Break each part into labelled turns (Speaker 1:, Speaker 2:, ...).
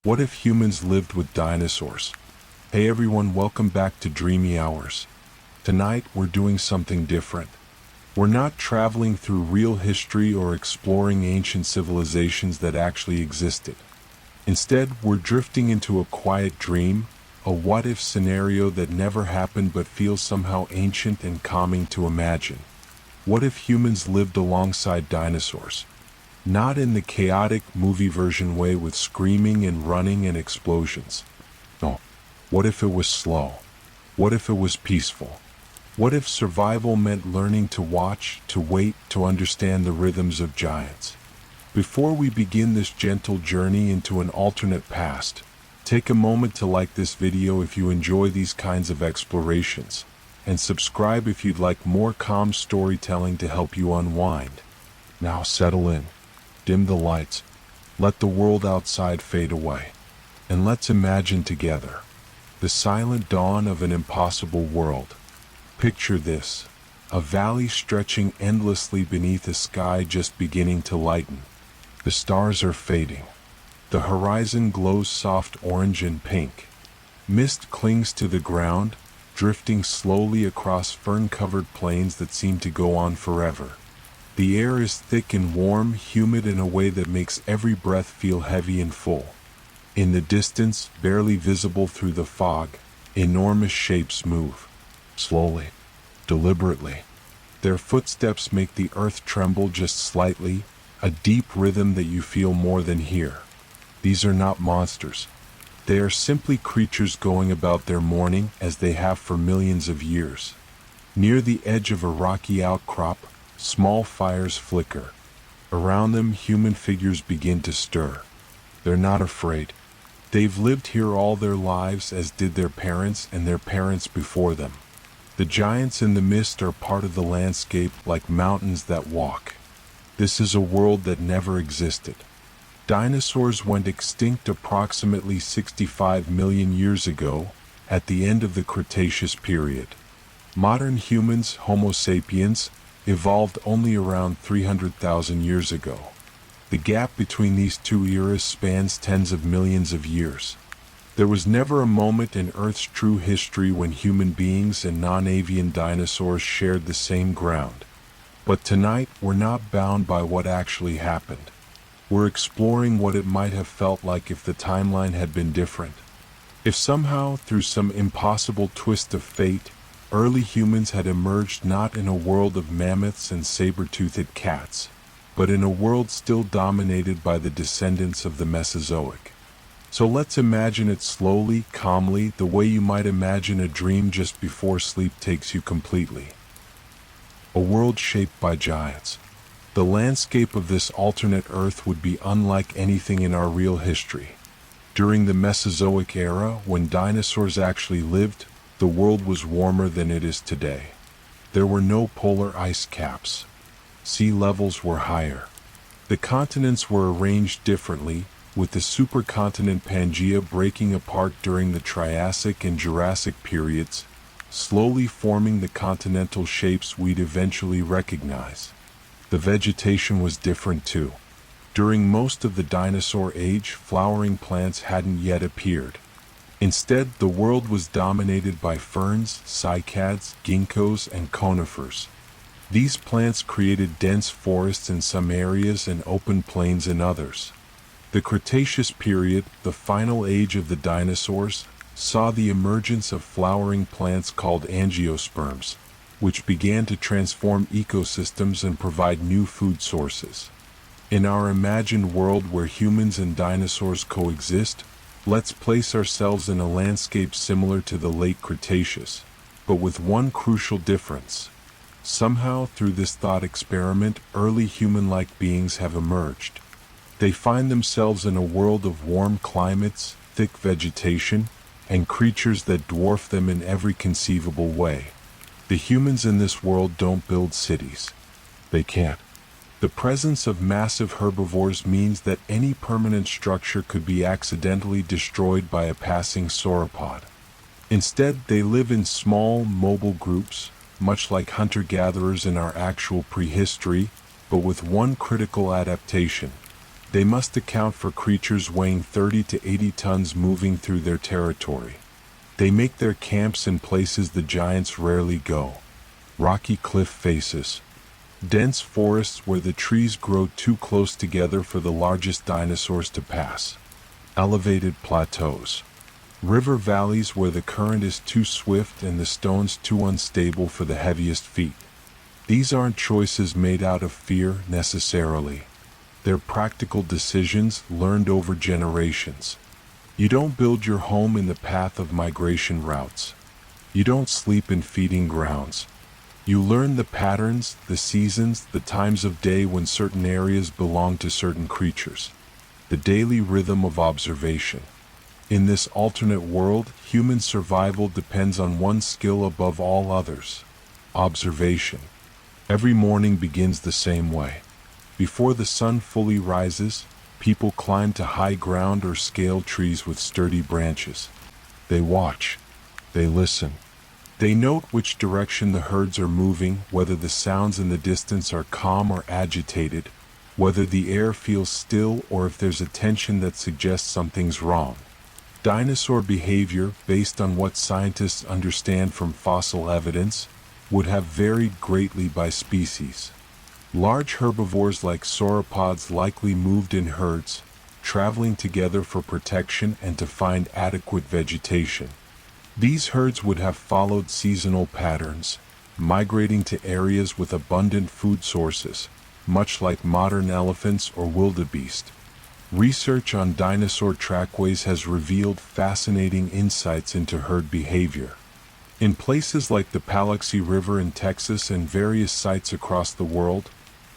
Speaker 1: What if humans lived with dinosaurs? Hey everyone, welcome back to Dreamy Hours. Tonight we're doing something different. We're not traveling through real history or exploring ancient civilizations that actually existed. Instead, we're drifting into a quiet dream, a what-if scenario that never happened but feels somehow ancient and calming to imagine. What if humans lived alongside dinosaurs? Not in the chaotic movie version way with screaming and running and explosions. No. What if it was slow? What if it was peaceful? What if survival meant learning to watch, to wait, to understand the rhythms of giants? Before we begin this gentle journey into an alternate past, take a moment to like this video if you enjoy these kinds of explorations, and subscribe if you'd like more calm storytelling to help you unwind. Now settle in. Dim the lights, let the world outside fade away, and let's imagine together the silent dawn of an impossible world. Picture this, a valley stretching endlessly beneath a sky just beginning to lighten. The stars are fading. The horizon glows soft orange and pink. Mist clings to the ground, drifting slowly across fern-covered plains that seem to go on forever. The air is thick and warm, humid in a way that makes every breath feel heavy and full. In the distance, barely visible through the fog, enormous shapes move. Slowly, deliberately. Their footsteps make the earth tremble just slightly, a deep rhythm that you feel more than hear. These are not monsters. They are simply creatures going about their morning as they have for millions of years. Near the edge of a rocky outcrop, small fires flicker. Around them, human figures begin to stir. They're not afraid. They've lived here all their lives, as did their parents and their parents before them. The giants in the mist are part of the landscape, like mountains that walk. This is a world that never existed. Dinosaurs went extinct approximately 65 million years ago, at the end of the Cretaceous period. Modern humans, Homo sapiens, evolved only around 300,000 years ago. The gap between these two eras spans tens of millions of years. There was never a moment in Earth's true history when human beings and non-avian dinosaurs shared the same ground. But tonight, we're not bound by what actually happened. We're exploring what it might have felt like if the timeline had been different. If somehow, through some impossible twist of fate, early humans had emerged not in a world of mammoths and saber-toothed cats, but in a world still dominated by the descendants of the Mesozoic. So let's imagine it slowly, calmly, the way you might imagine a dream just before sleep takes you completely. A world shaped by giants. The landscape of this alternate Earth would be unlike anything in our real history. During the Mesozoic era, when dinosaurs actually lived, the world was warmer than it is today. There were no polar ice caps. Sea levels were higher. The continents were arranged differently, with the supercontinent Pangaea breaking apart during the Triassic and Jurassic periods, slowly forming the continental shapes we'd eventually recognize. The vegetation was different too. During most of the dinosaur age, flowering plants hadn't yet appeared. Instead, the world was dominated by ferns, cycads, ginkgos, and conifers. These plants created dense forests in some areas and open plains in others. The Cretaceous period, the final age of the dinosaurs, saw the emergence of flowering plants called angiosperms, which began to transform ecosystems and provide new food sources. In our imagined world where humans and dinosaurs coexist, let's place ourselves in a landscape similar to the late Cretaceous, but with one crucial difference. Somehow, through this thought experiment, early human-like beings have emerged. They find themselves in a world of warm climates, thick vegetation, and creatures that dwarf them in every conceivable way. The humans in this world don't build cities. They can't. The presence of massive herbivores means that any permanent structure could be accidentally destroyed by a passing sauropod. Instead, they live in small, mobile groups, much like hunter-gatherers in our actual prehistory, but with one critical adaptation: They must account for creatures weighing 30 to 80 tons moving through their territory. They make their camps in places the giants rarely go. Rocky cliff faces, dense forests where the trees grow too close together for the largest dinosaurs to pass, elevated plateaus, river valleys where the current is too swift and the stones too unstable for the heaviest feet. These aren't choices made out of fear necessarily. They're practical decisions learned over generations. You don't build your home in the path of migration routes. You don't sleep in feeding grounds. You learn the patterns, the seasons, the times of day when certain areas belong to certain creatures. The daily rhythm of observation. In this alternate world, human survival depends on one skill above all others: observation. Every morning begins the same way. Before the sun fully rises, people climb to high ground or scale trees with sturdy branches. They watch. They listen. They note which direction the herds are moving, whether the sounds in the distance are calm or agitated, whether the air feels still or if there's a tension that suggests something's wrong. Dinosaur behavior, based on what scientists understand from fossil evidence, would have varied greatly by species. Large herbivores like sauropods likely moved in herds, traveling together for protection and to find adequate vegetation. These herds would have followed seasonal patterns, migrating to areas with abundant food sources, much like modern elephants or wildebeest. Research on dinosaur trackways has revealed fascinating insights into herd behavior. In places like the Paluxy River in Texas and various sites across the world,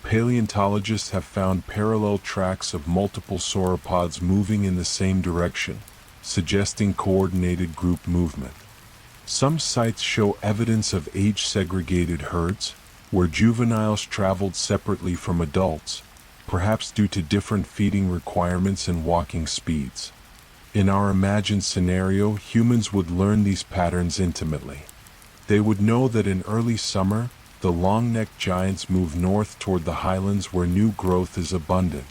Speaker 1: paleontologists have found parallel tracks of multiple sauropods moving in the same direction, suggesting coordinated group movement. Some sites show evidence of age-segregated herds, where juveniles traveled separately from adults, perhaps due to different feeding requirements and walking speeds. In our imagined scenario, humans would learn these patterns intimately. They would know that in early summer, the long-necked giants move north toward the highlands where new growth is abundant.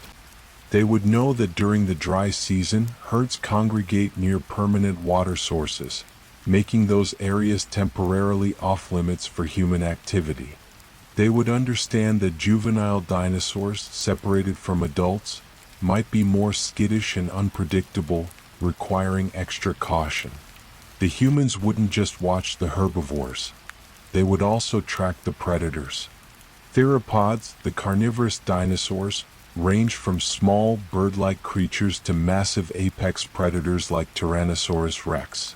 Speaker 1: They would know that during the dry season, herds congregate near permanent water sources, making those areas temporarily off-limits for human activity. They would understand that juvenile dinosaurs, separated from adults, might be more skittish and unpredictable, requiring extra caution. The humans wouldn't just watch the herbivores. They would also track the predators. Theropods, the carnivorous dinosaurs, range from small bird-like creatures to massive apex predators like Tyrannosaurus rex.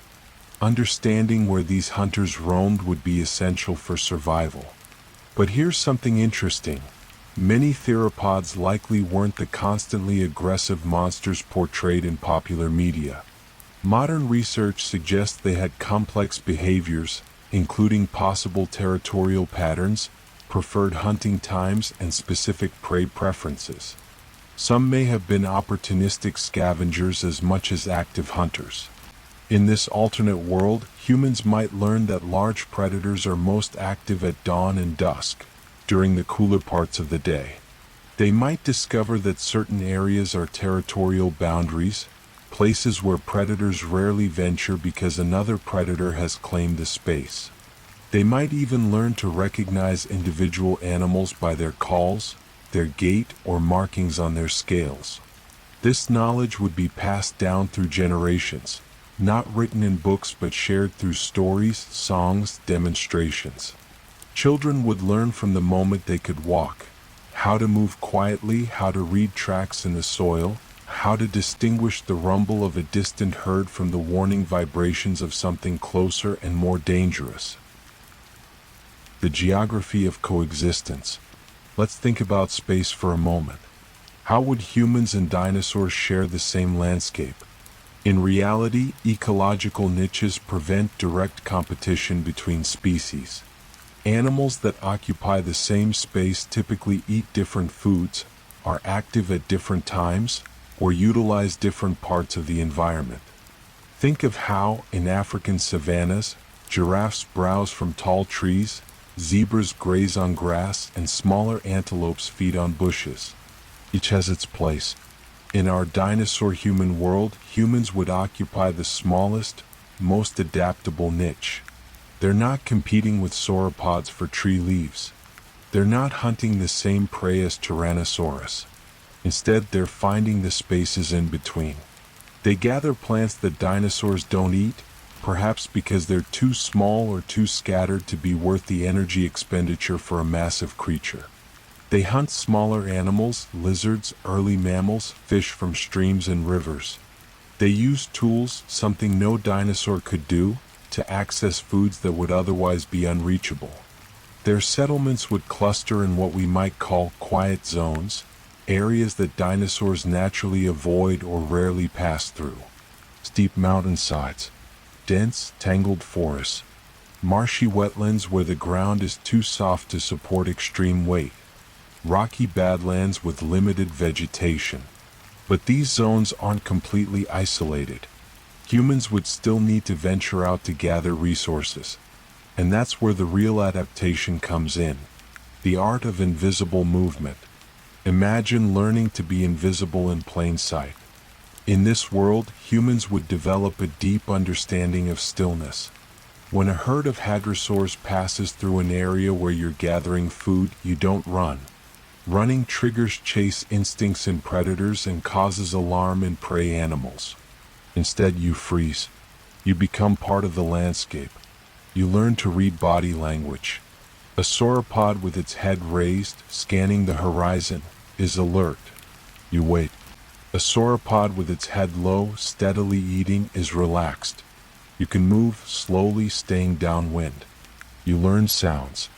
Speaker 1: Understanding where these hunters roamed would be essential for survival. But here's something interesting. Many theropods likely weren't the constantly aggressive monsters portrayed in popular media. Modern research suggests they had complex behaviors, including possible territorial patterns, preferred hunting times, and specific prey preferences. Some may have been opportunistic scavengers as much as active hunters. In this alternate world, humans might learn that large predators are most active at dawn and dusk, during the cooler parts of the day. They might discover that certain areas are territorial boundaries, places where predators rarely venture because another predator has claimed the space. They might even learn to recognize individual animals by their calls, their gait, or markings on their scales. This knowledge would be passed down through generations, not written in books but shared through stories, songs, demonstrations. Children would learn from the moment they could walk, how to move quietly, how to read tracks in the soil, how to distinguish the rumble of a distant herd from the warning vibrations of something closer and more dangerous. The geography of coexistence. Let's think about space for a moment. How would humans and dinosaurs share the same landscape? In reality, ecological niches prevent direct competition between species. Animals that occupy the same space typically eat different foods, are active at different times, or utilize different parts of the environment. Think of how, in African savannas, giraffes browse from tall trees, zebras graze on grass, and smaller antelopes feed on bushes. Each has its place. In our dinosaur-human world, humans would occupy the smallest, most adaptable niche. They're not competing with sauropods for tree leaves. They're not hunting the same prey as Tyrannosaurus. Instead, they're finding the spaces in between. They gather plants that dinosaurs don't eat, perhaps because they're too small or too scattered to be worth the energy expenditure for a massive creature. They hunt smaller animals, lizards, early mammals, fish from streams and rivers. They use tools, something no dinosaur could do, to access foods that would otherwise be unreachable. Their settlements would cluster in what we might call quiet zones, areas that dinosaurs naturally avoid or rarely pass through. Steep mountainsides, dense, tangled forests, marshy wetlands where the ground is too soft to support extreme weight, rocky badlands with limited vegetation. But these zones aren't completely isolated. Humans would still need to venture out to gather resources. And that's where the real adaptation comes in. The art of invisible movement. Imagine learning to be invisible in plain sight. In this world, humans would develop a deep understanding of stillness. When a herd of hadrosaurs passes through an area where you're gathering food, you don't run. Running triggers chase instincts in predators and causes alarm in prey animals. Instead, you freeze. You become part of the landscape. You learn to read body language. A sauropod with its head raised, scanning the horizon, is alert. You wait. A sauropod with its head low, steadily eating, is relaxed. You can move slowly, staying downwind. You learn sounds.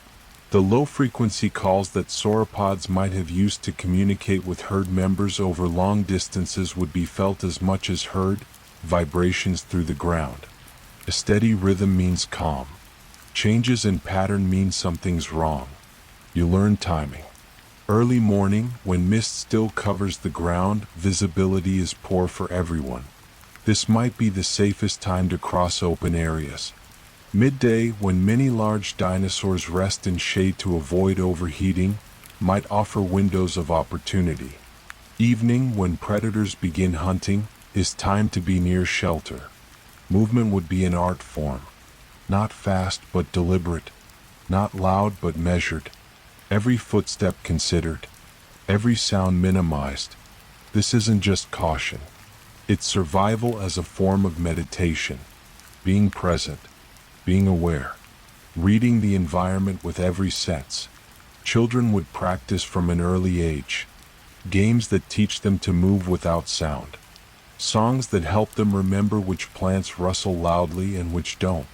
Speaker 1: The low-frequency calls that sauropods might have used to communicate with herd members over long distances would be felt as much as heard vibrations through the ground. A steady rhythm means calm. Changes in pattern mean something's wrong. You learn timing. Early morning, when mist still covers the ground, visibility is poor for everyone. This might be the safest time to cross open areas. Midday, when many large dinosaurs rest in shade to avoid overheating, might offer windows of opportunity. Evening, when predators begin hunting, is time to be near shelter. Movement would be an art form. Not fast but deliberate. Not loud but measured. Every footstep considered. Every sound minimized. This isn't just caution. It's survival as a form of meditation. Being present. Being aware. Reading the environment with every sense. Children would practice from an early age. Games that teach them to move without sound. Songs that help them remember which plants rustle loudly and which don't.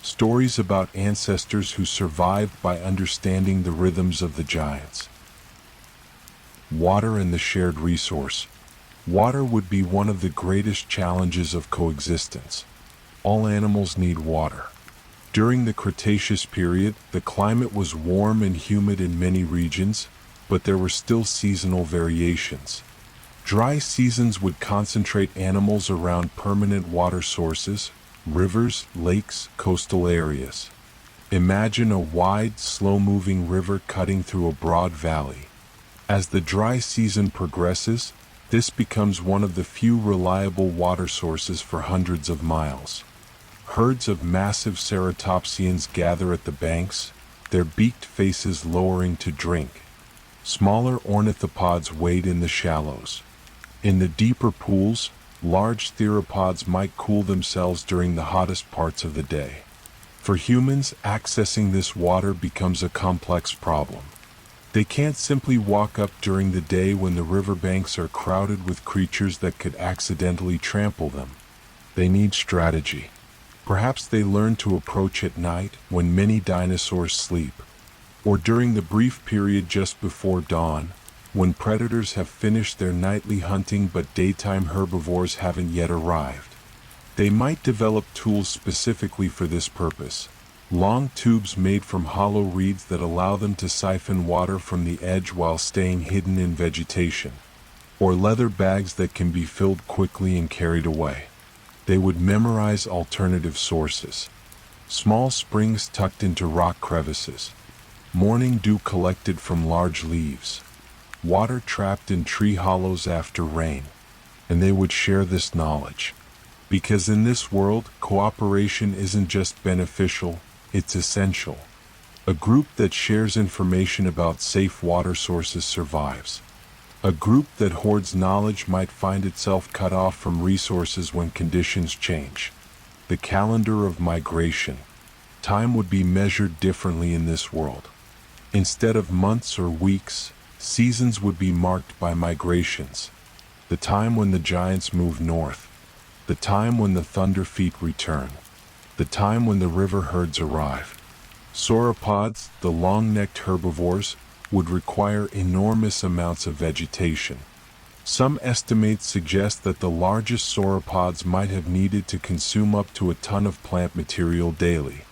Speaker 1: Stories about ancestors who survived by understanding the rhythms of the giants. Water and the shared resource. Water would be one of the greatest challenges of coexistence. All animals need water. During the Cretaceous period, the climate was warm and humid in many regions, but there were still seasonal variations. Dry seasons would concentrate animals around permanent water sources, rivers, lakes, coastal areas. Imagine a wide, slow-moving river cutting through a broad valley. As the dry season progresses, this becomes one of the few reliable water sources for hundreds of miles. Herds of massive ceratopsians gather at the banks, their beaked faces lowering to drink. Smaller ornithopods wade in the shallows. In the deeper pools, large theropods might cool themselves during the hottest parts of the day. For humans, accessing this water becomes a complex problem. They can't simply walk up during the day when the riverbanks are crowded with creatures that could accidentally trample them. They need strategy. Perhaps they learn to approach at night when many dinosaurs sleep, or during the brief period just before dawn, when predators have finished their nightly hunting but daytime herbivores haven't yet arrived. They might develop tools specifically for this purpose. Long tubes made from hollow reeds that allow them to siphon water from the edge while staying hidden in vegetation. Or leather bags that can be filled quickly and carried away. They would memorize alternative sources. Small springs tucked into rock crevices. Morning dew collected from large leaves. water trapped in tree hollows after rain, and they would share this knowledge. Because in this world, cooperation isn't just beneficial, it's essential. A group that shares information about safe water sources survives. A group that hoards knowledge might find itself cut off from resources when conditions change. The calendar of migration. Time would be measured differently in this world. Instead of months or weeks, seasons would be marked by migrations. The time when the giants move north. The time when the thunder feet return. The time when the river herds arrive. Sauropods, the long-necked herbivores, would require enormous amounts of vegetation. Some estimates suggest that the largest sauropods might have needed to consume up to a ton of plant material daily.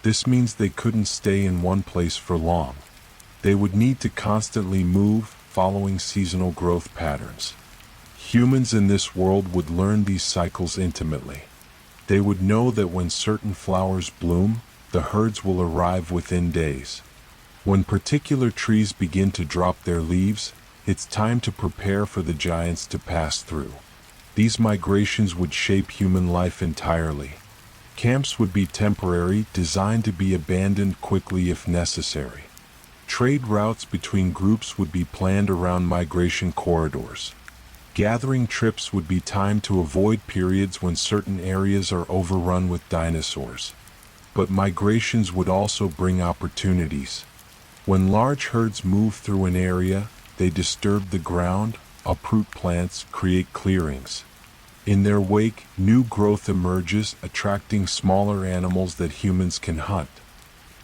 Speaker 1: This means they couldn't stay in one place for long. They would need to constantly move, following seasonal growth patterns. Humans in this world would learn these cycles intimately. They would know that when certain flowers bloom, the herds will arrive within days. When particular trees begin to drop their leaves, it's time to prepare for the giants to pass through. These migrations would shape human life entirely. Camps would be temporary, designed to be abandoned quickly if necessary. Trade routes between groups would be planned around migration corridors. Gathering trips would be timed to avoid periods when certain areas are overrun with dinosaurs. But migrations would also bring opportunities. When large herds move through an area, they disturb the ground, uproot plants, create clearings. In their wake, new growth emerges, attracting smaller animals that humans can hunt.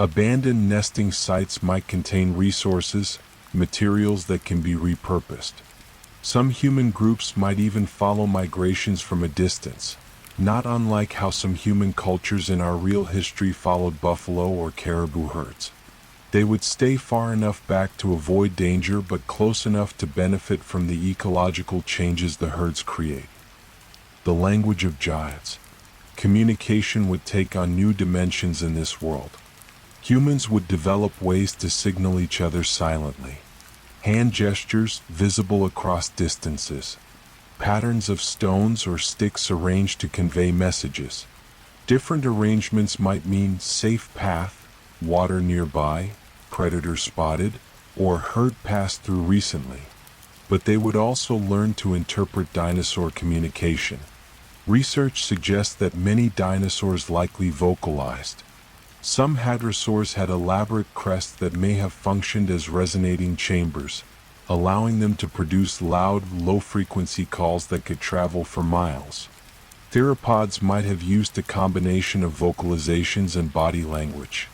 Speaker 1: Abandoned nesting sites might contain resources, materials that can be repurposed. Some human groups might even follow migrations from a distance, not unlike how some human cultures in our real history followed buffalo or caribou herds. They would stay far enough back to avoid danger but close enough to benefit from the ecological changes the herds create. The language of giants. Communication would take on new dimensions in this world. Humans would develop ways to signal each other silently. Hand gestures visible across distances. Patterns of stones or sticks arranged to convey messages. Different arrangements might mean safe path, water nearby, predator spotted, or herd passed through recently. But they would also learn to interpret dinosaur communication. Research suggests that many dinosaurs likely vocalized. Some hadrosaurs had elaborate crests that may have functioned as resonating chambers, allowing them to produce loud, low-frequency calls that could travel for miles. Theropods might have used a combination of vocalizations and body language.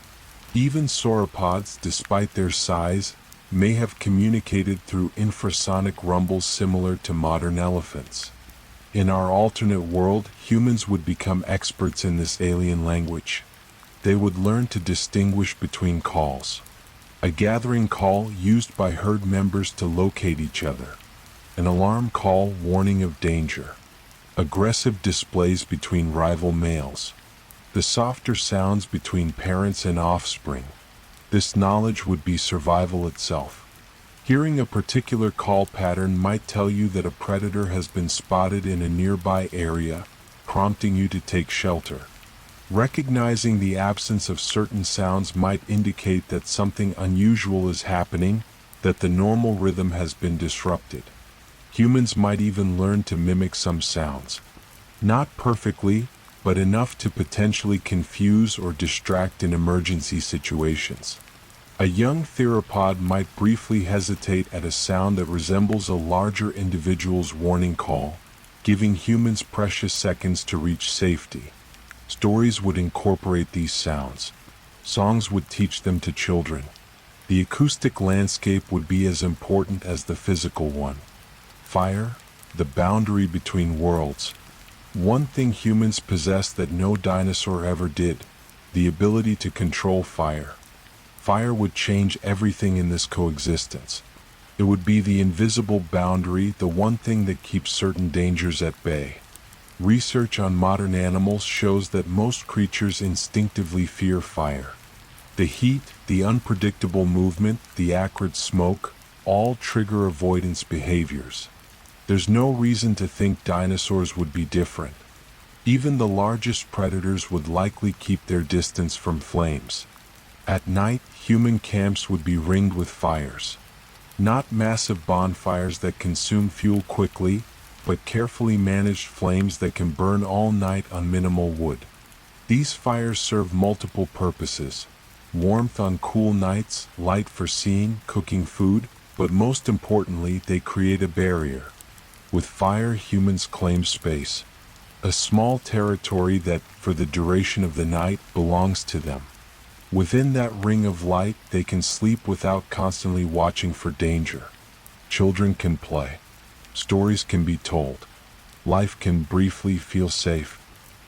Speaker 1: Even sauropods, despite their size, may have communicated through infrasonic rumbles similar to modern elephants. In our alternate world, humans would become experts in this alien language. They would learn to distinguish between calls. A gathering call used by herd members to locate each other. An alarm call warning of danger. Aggressive displays between rival males. The softer sounds between parents and offspring. This knowledge would be survival itself. Hearing a particular call pattern might tell you that a predator has been spotted in a nearby area, prompting you to take shelter. Recognizing the absence of certain sounds might indicate that something unusual is happening, that the normal rhythm has been disrupted. Humans might even learn to mimic some sounds. Not perfectly, but enough to potentially confuse or distract in emergency situations. A young theropod might briefly hesitate at a sound that resembles a larger individual's warning call, giving humans precious seconds to reach safety. Stories would incorporate these sounds. Songs would teach them to children. The acoustic landscape would be as important as the physical one. Fire, the boundary between worlds. One thing humans possess that no dinosaur ever did, the ability to control fire. Fire would change everything in this coexistence. It would be the invisible boundary, the one thing that keeps certain dangers at bay. Research on modern animals shows that most creatures instinctively fear fire. The heat, the unpredictable movement, the acrid smoke, all trigger avoidance behaviors. There's no reason to think dinosaurs would be different. Even the largest predators would likely keep their distance from flames. At night, human camps would be ringed with fires. Not massive bonfires that consume fuel quickly, but carefully managed flames that can burn all night on minimal wood. These fires serve multiple purposes: warmth on cool nights, light for seeing, cooking food, but most importantly, they create a barrier. With fire, humans claim space, a small territory that, for the duration of the night, belongs to them. Within that ring of light, they can sleep without constantly watching for danger. Children can play. Stories can be told. Life can briefly feel safe.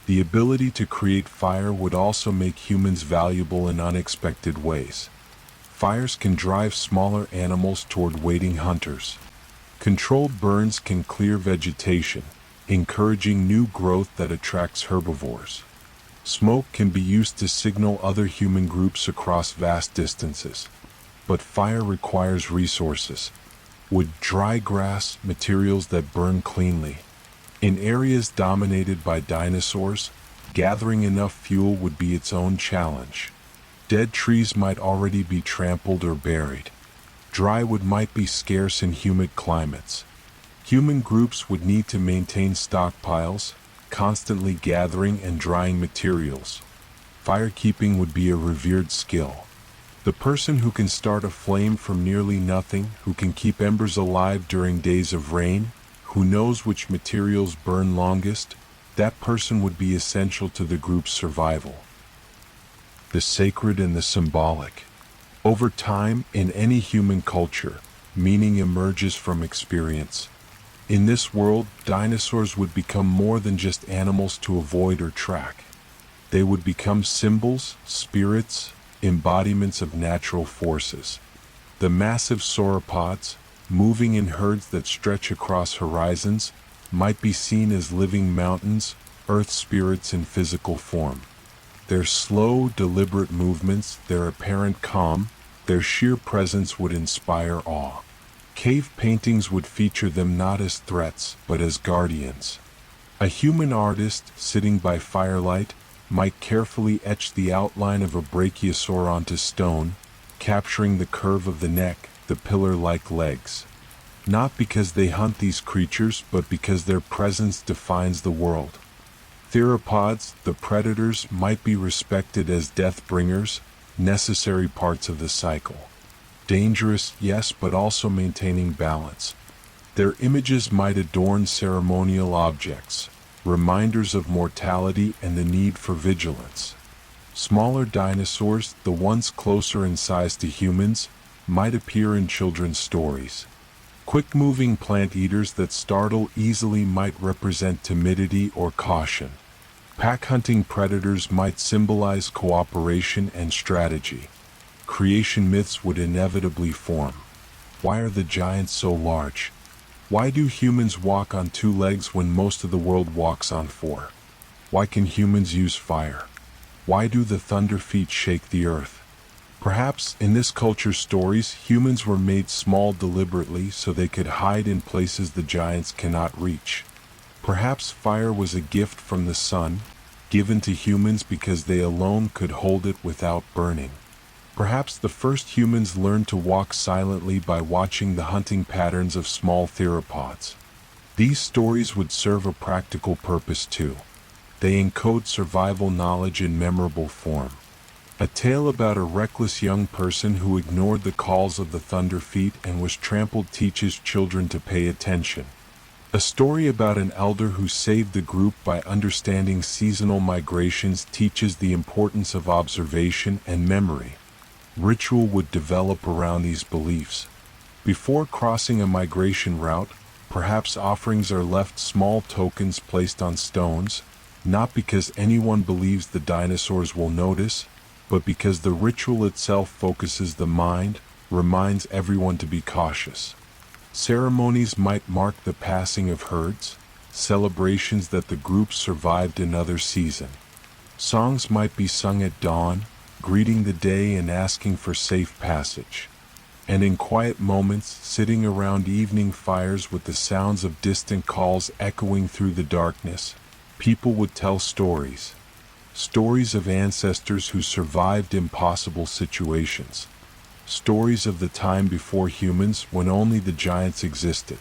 Speaker 1: The ability to create fire would also make humans valuable in unexpected ways. Fires can drive smaller animals toward waiting hunters. Controlled burns can clear vegetation, encouraging new growth that attracts herbivores. Smoke can be used to signal other human groups across vast distances. But fire requires resources: wood, dry grass, materials that burn cleanly. In areas dominated by dinosaurs, gathering enough fuel would be its own challenge. Dead trees might already be trampled or buried. Dry wood might be scarce in humid climates. Human groups would need to maintain stockpiles, constantly gathering and drying materials. Firekeeping would be a revered skill. The person who can start a flame from nearly nothing, who can keep embers alive during days of rain, who knows which materials burn longest, that person would be essential to the group's survival. The sacred and the symbolic. Over time, in any human culture, meaning emerges from experience. In this world, dinosaurs would become more than just animals to avoid or track. They would become symbols, spirits, embodiments of natural forces. The massive sauropods, moving in herds that stretch across horizons, might be seen as living mountains, earth spirits in physical form. Their slow, deliberate movements, their apparent calm, their sheer presence would inspire awe. Cave paintings would feature them not as threats, but as guardians. A human artist, sitting by firelight, might carefully etch the outline of a brachiosaur onto stone, capturing the curve of the neck, the pillar-like legs. Not because they hunt these creatures, but because their presence defines the world. Theropods, the predators, might be respected as death-bringers, necessary parts of the cycle. Dangerous, yes, but also maintaining balance. Their images might adorn ceremonial objects, reminders of mortality and the need for vigilance. Smaller dinosaurs, the ones closer in size to humans, might appear in children's stories. Quick-moving plant eaters that startle easily might represent timidity or caution. Pack-hunting predators might symbolize cooperation and strategy. Creation myths would inevitably form. Why are the giants so large? Why do humans walk on 2 legs when most of the world walks on 4? Why can humans use fire? Why do the thunder feet shake the earth? Perhaps, in this culture's stories, humans were made small deliberately so they could hide in places the giants cannot reach. Perhaps fire was a gift from the sun, given to humans because they alone could hold it without burning. Perhaps the first humans learned to walk silently by watching the hunting patterns of small theropods. These stories would serve a practical purpose too. They encode survival knowledge in memorable form. A tale about a reckless young person who ignored the calls of the thunder feet and was trampled teaches children to pay attention. A story about an elder who saved the group by understanding seasonal migrations teaches the importance of observation and memory. Ritual would develop around these beliefs. Before crossing a migration route, perhaps offerings are left, small tokens placed on stones, not because anyone believes the dinosaurs will notice, but because the ritual itself focuses the mind, reminds everyone to be cautious. Ceremonies might mark the passing of herds, celebrations that the group survived another season. Songs might be sung at dawn, greeting the day and asking for safe passage. And in quiet moments, sitting around evening fires with the sounds of distant calls echoing through the darkness, people would tell stories. Stories of ancestors who survived impossible situations. Stories of the time before humans, when only the giants existed.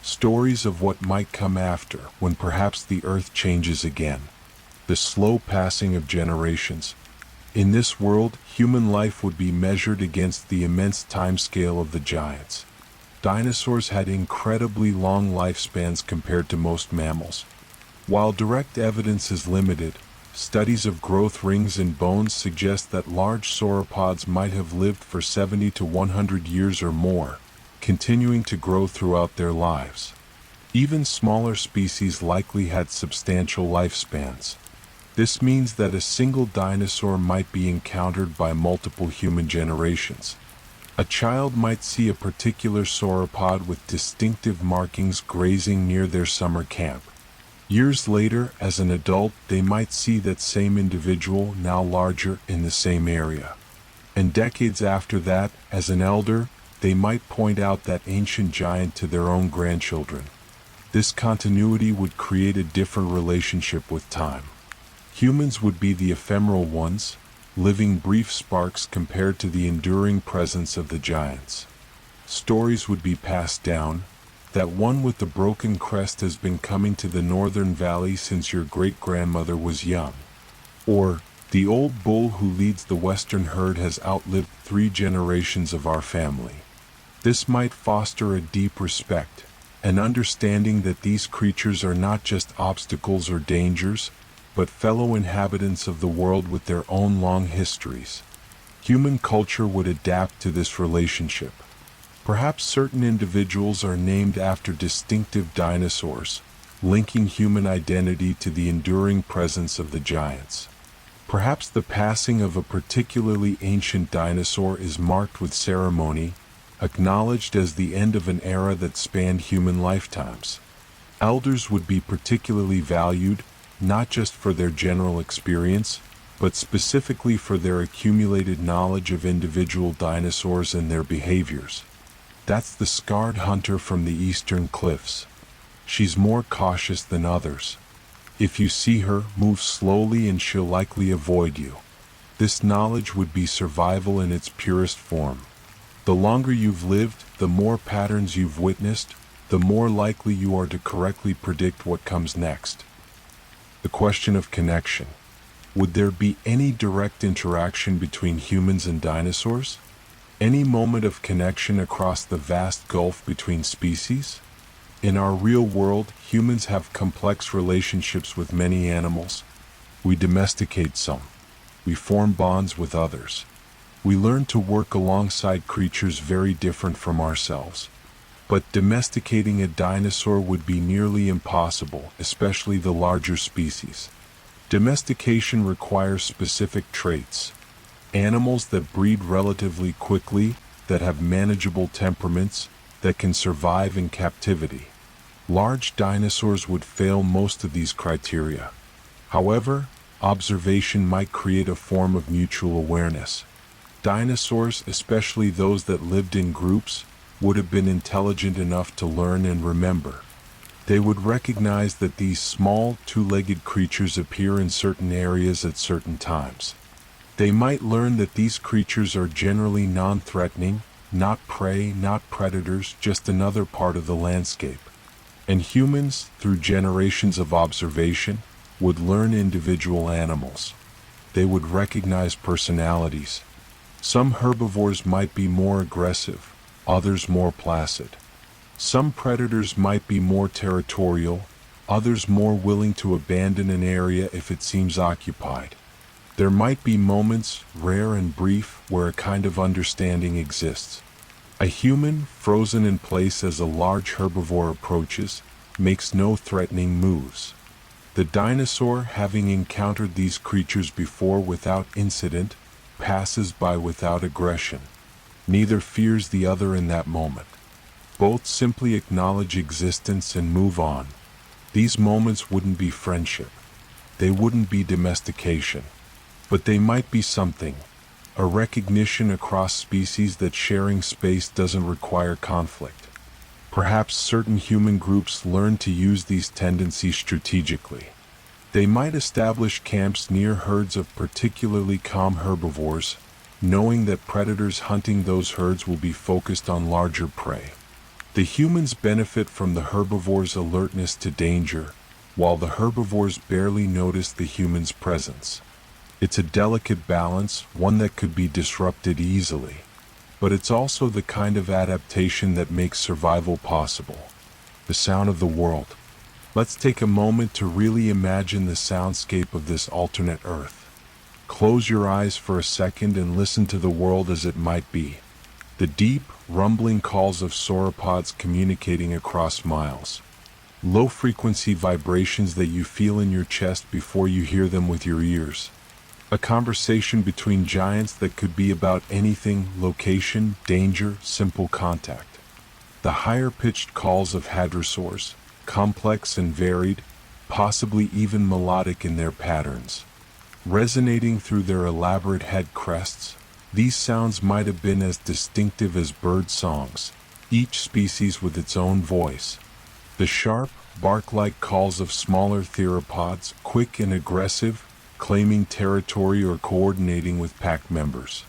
Speaker 1: Stories of what might come after, when perhaps the earth changes again. The slow passing of generations. In this world, human life would be measured against the immense timescale of the giants. Dinosaurs had incredibly long lifespans compared to most mammals. While direct evidence is limited, studies of growth rings in bones suggest that large sauropods might have lived for 70 to 100 years or more, continuing to grow throughout their lives. Even smaller species likely had substantial lifespans. This means that a single dinosaur might be encountered by multiple human generations. A child might see a particular sauropod with distinctive markings grazing near their summer camp. Years later, as an adult, they might see that same individual, now larger, in the same area. And decades after that, as an elder, they might point out that ancient giant to their own grandchildren. This continuity would create a different relationship with time. Humans would be the ephemeral ones, living brief sparks compared to the enduring presence of the giants. Stories would be passed down. That one with the broken crest has been coming to the northern valley since your great-grandmother was young. Or, the old bull who leads the western herd has outlived 3 generations of our family. This might foster a deep respect, an understanding that these creatures are not just obstacles or dangers, but fellow inhabitants of the world with their own long histories. Human culture would adapt to this relationship. Perhaps certain individuals are named after distinctive dinosaurs, linking human identity to the enduring presence of the giants. Perhaps the passing of a particularly ancient dinosaur is marked with ceremony, acknowledged as the end of an era that spanned human lifetimes. Elders would be particularly valued, not just for their general experience, but specifically for their accumulated knowledge of individual dinosaurs and their behaviors. That's the scarred hunter from the eastern cliffs. She's more cautious than others. If you see her, move slowly and she'll likely avoid you. This knowledge would be survival in its purest form. The longer you've lived, the more patterns you've witnessed, the more likely you are to correctly predict what comes next. The question of connection. Would there be any direct interaction between humans and dinosaurs? Any moment of connection across the vast gulf between species? In our real world, humans have complex relationships with many animals. We domesticate some. We form bonds with others. We learn to work alongside creatures very different from ourselves. But domesticating a dinosaur would be nearly impossible, especially the larger species. Domestication requires specific traits. Animals that breed relatively quickly, that have manageable temperaments, that can survive in captivity. Large dinosaurs would fail most of these criteria. However, observation might create a form of mutual awareness. Dinosaurs, especially those that lived in groups, would have been intelligent enough to learn and remember. They would recognize that these small, two-legged creatures appear in certain areas at certain times. They might learn that these creatures are generally non-threatening, not prey, not predators, just another part of the landscape. And humans, through generations of observation, would learn individual animals. They would recognize personalities. Some herbivores might be more aggressive, others more placid. Some predators might be more territorial, others more willing to abandon an area if it seems occupied. There might be moments, rare and brief, where a kind of understanding exists. A human, frozen in place as a large herbivore approaches, makes no threatening moves. The dinosaur, having encountered these creatures before without incident, passes by without aggression. Neither fears the other in that moment. Both simply acknowledge existence and move on. These moments wouldn't be friendship. They wouldn't be domestication. But they might be something. a recognition across species that sharing space doesn't require conflict. Perhaps certain human groups learn to use these tendencies strategically. They might establish camps near herds of particularly calm herbivores, knowing that predators hunting those herds will be focused on larger prey. The humans benefit from the herbivores' alertness to danger, while the herbivores barely notice the humans' presence. It's a delicate balance, one that could be disrupted easily. But it's also the kind of adaptation that makes survival possible. The sound of the world. Let's take a moment to really imagine the soundscape of this alternate Earth. Close your eyes for a second and listen to the world as it might be. The deep, rumbling calls of sauropods communicating across miles. Low-frequency vibrations that you feel in your chest before you hear them with your ears. A conversation between giants that could be about anything: location, danger, simple contact. The higher-pitched calls of hadrosaurs, complex and varied, possibly even melodic in their patterns. Resonating through their elaborate head crests, these sounds might have been as distinctive as bird songs, each species with its own voice. The sharp, bark-like calls of smaller theropods, quick and aggressive, claiming territory or coordinating with pack members.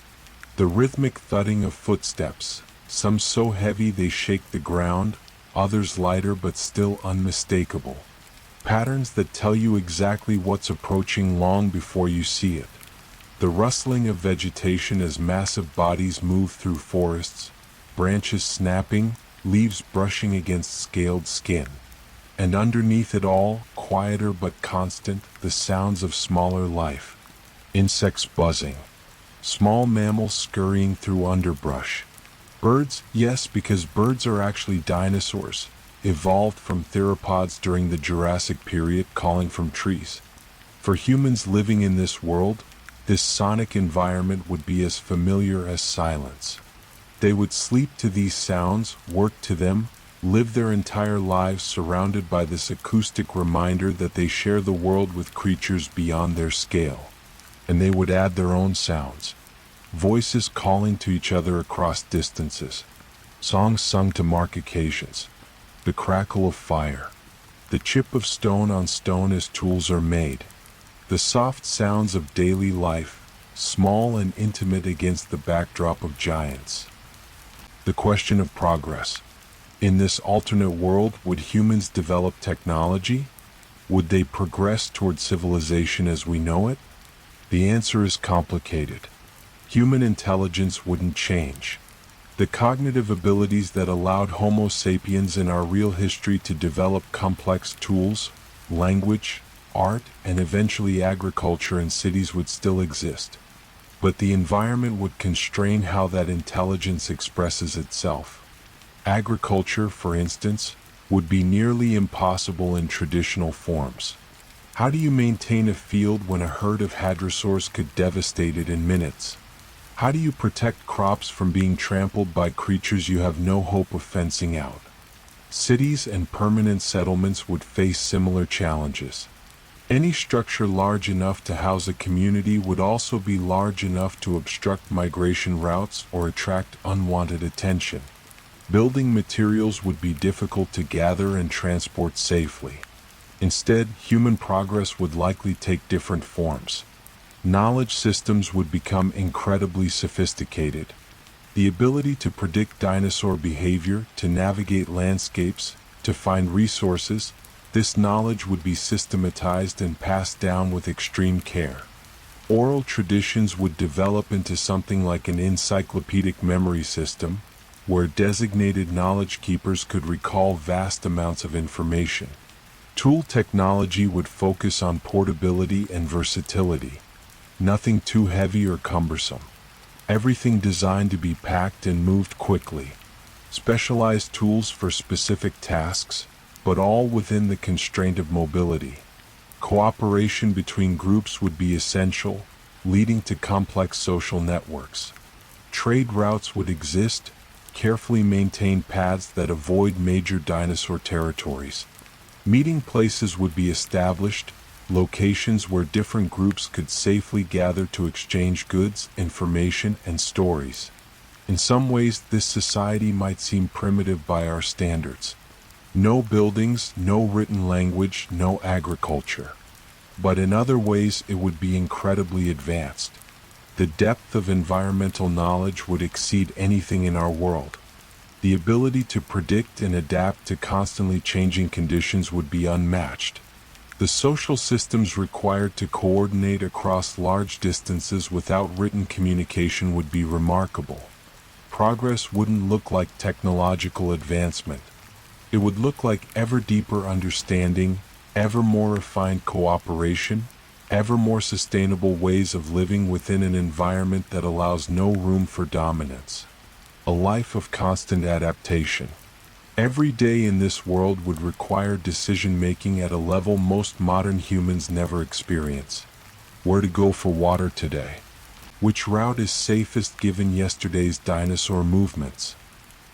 Speaker 1: The rhythmic thudding of footsteps, some so heavy they shake the ground, others lighter but still unmistakable. Patterns that tell you exactly what's approaching long before you see it. The rustling of vegetation as massive bodies move through forests, branches snapping, leaves brushing against scaled skin. And underneath it all, quieter but constant, the sounds of smaller life. Insects buzzing. Small mammals scurrying through underbrush. Birds, yes, because birds are actually dinosaurs, evolved from theropods during the Jurassic period, calling from trees. For humans living in this world, this sonic environment would be as familiar as silence. They would sleep to these sounds, work to them, live their entire lives surrounded by this acoustic reminder that they share the world with creatures beyond their scale. And they would add their own sounds. Voices calling to each other across distances. Songs sung to mark occasions. The crackle of fire. The chip of stone on stone as tools are made. The soft sounds of daily life, small and intimate against the backdrop of giants. The question of progress. In this alternate world, would humans develop technology? Would they progress toward civilization as we know it? The answer is complicated. Human intelligence wouldn't change. The cognitive abilities that allowed Homo sapiens in our real history to develop complex tools, language, art, and eventually agriculture and cities would still exist. But the environment would constrain how that intelligence expresses itself. Agriculture, for instance, would be nearly impossible in traditional forms. How do you maintain a field when a herd of hadrosaurs could devastate it in minutes? How do you protect crops from being trampled by creatures you have no hope of fencing out? Cities and permanent settlements would face similar challenges. Any structure large enough to house a community would also be large enough to obstruct migration routes or attract unwanted attention. Building materials would be difficult to gather and transport safely. Instead, human progress would likely take different forms. Knowledge systems would become incredibly sophisticated. The ability to predict dinosaur behavior, to navigate landscapes, to find resources, this knowledge would be systematized and passed down with extreme care. Oral traditions would develop into something like an encyclopedic memory system, where designated knowledge keepers could recall vast amounts of information. Tool technology would focus on portability and versatility. Nothing too heavy or cumbersome. Everything designed to be packed and moved quickly. Specialized tools for specific tasks, but all within the constraint of mobility. Cooperation between groups would be essential, leading to complex social networks. Trade routes would exist, carefully maintained paths that avoid major dinosaur territories. Meeting places would be established, locations where different groups could safely gather to exchange goods, information, and stories. In some ways, this society might seem primitive by our standards. No buildings, no written language, no agriculture. But in other ways, it would be incredibly advanced. The depth of environmental knowledge would exceed anything in our world. The ability to predict and adapt to constantly changing conditions would be unmatched. The social systems required to coordinate across large distances without written communication would be remarkable. Progress wouldn't look like technological advancement. It would look like ever deeper understanding, ever more refined cooperation, ever more sustainable ways of living within an environment that allows no room for dominance. A life of constant adaptation. Every day in this world would require decision-making at a level most modern humans never experience. Where to go for water today? Which route is safest given yesterday's dinosaur movements?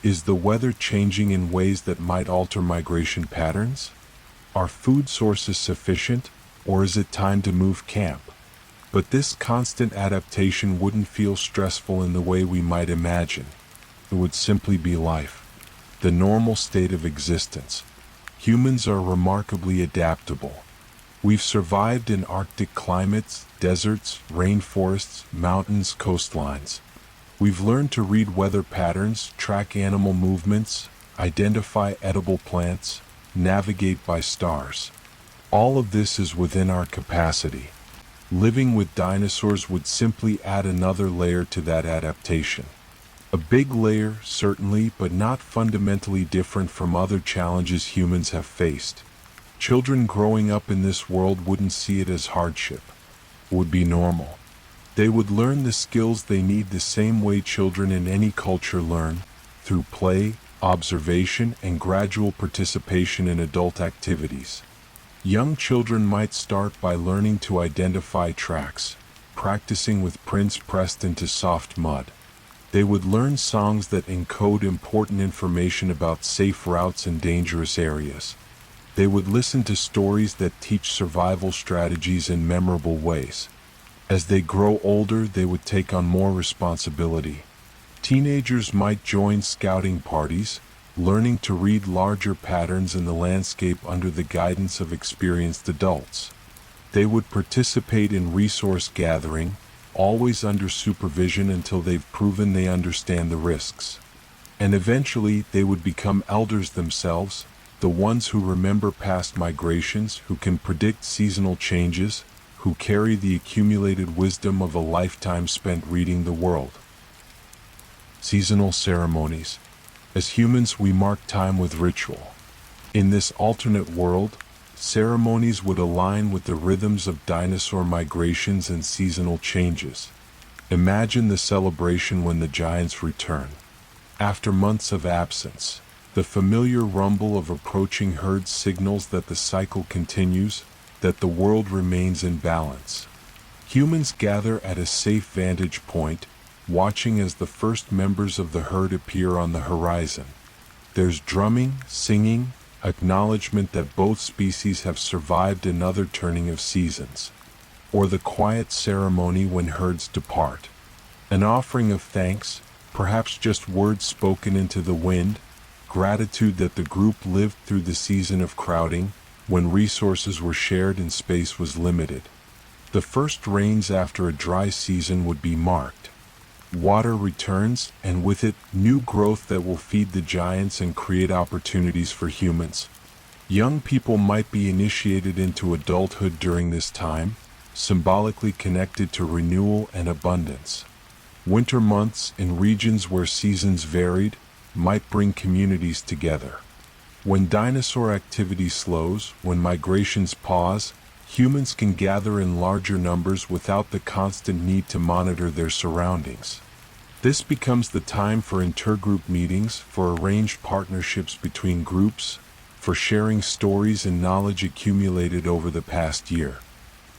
Speaker 1: Is the weather changing in ways that might alter migration patterns? Are food sources sufficient, or is it time to move camp? But this constant adaptation wouldn't feel stressful in the way we might imagine. It would simply be life, the normal state of existence. Humans are remarkably adaptable. We've survived in Arctic climates, deserts, rainforests, mountains, coastlines. We've learned to read weather patterns, track animal movements, identify edible plants, navigate by stars. All of this is within our capacity. Living with dinosaurs would simply add another layer to that adaptation. A big layer, certainly, but not fundamentally different from other challenges humans have faced. Children growing up in this world wouldn't see it as hardship. It would be normal. They would learn the skills they need the same way children in any culture learn, through play, observation, and gradual participation in adult activities. Young children might start by learning to identify tracks, practicing with prints pressed into soft mud. They would learn songs that encode important information about safe routes and dangerous areas. They would listen to stories that teach survival strategies in memorable ways. As they grow older, they would take on more responsibility. Teenagers might join scouting parties, learning to read larger patterns in the landscape under the guidance of experienced adults. They would participate in resource gathering, always under supervision until they've proven they understand the risks. And eventually, they would become elders themselves, the ones who remember past migrations, who can predict seasonal changes, who carry the accumulated wisdom of a lifetime spent reading the world. Seasonal ceremonies. As humans, we mark time with ritual. In this alternate world, ceremonies would align with the rhythms of dinosaur migrations and seasonal changes. Imagine the celebration when the giants return. After months of absence, the familiar rumble of approaching herds signals that the cycle continues, that the world remains in balance. Humans gather at a safe vantage point, watching as the first members of the herd appear on the horizon. There's drumming, singing, acknowledgement that both species have survived another turning of seasons. Or the quiet ceremony when herds depart. An offering of thanks, perhaps just words spoken into the wind, gratitude that the group lived through the season of crowding, when resources were shared and space was limited. The first rains after a dry season would be marked. Water returns, and with it, new growth that will feed the giants and create opportunities for humans. Young people might be initiated into adulthood during this time, symbolically connected to renewal and abundance. Winter months, in regions where seasons varied, might bring communities together. When dinosaur activity slows, when migrations pause, humans can gather in larger numbers without the constant need to monitor their surroundings. This becomes the time for intergroup meetings, for arranged partnerships between groups, for sharing stories and knowledge accumulated over the past year.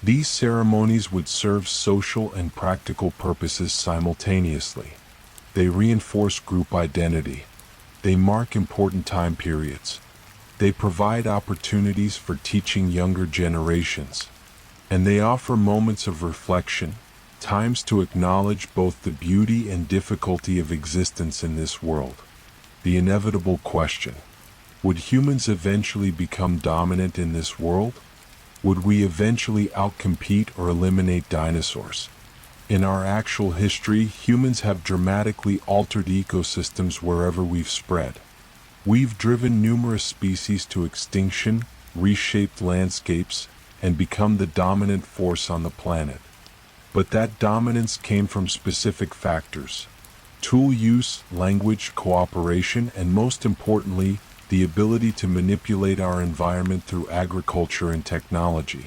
Speaker 1: These ceremonies would serve social and practical purposes simultaneously. They reinforce group identity. They mark important time periods. They provide opportunities for teaching younger generations. and they offer moments of reflection, times to acknowledge both the beauty and difficulty of existence in this world. The inevitable question: would humans eventually become dominant in this world? Would we eventually outcompete or eliminate dinosaurs? In our actual history, humans have dramatically altered ecosystems wherever we've spread. We've driven numerous species to extinction, reshaped landscapes, and become the dominant force on the planet. But that dominance came from specific factors: tool use, language, cooperation, and most importantly, the ability to manipulate our environment through agriculture and technology.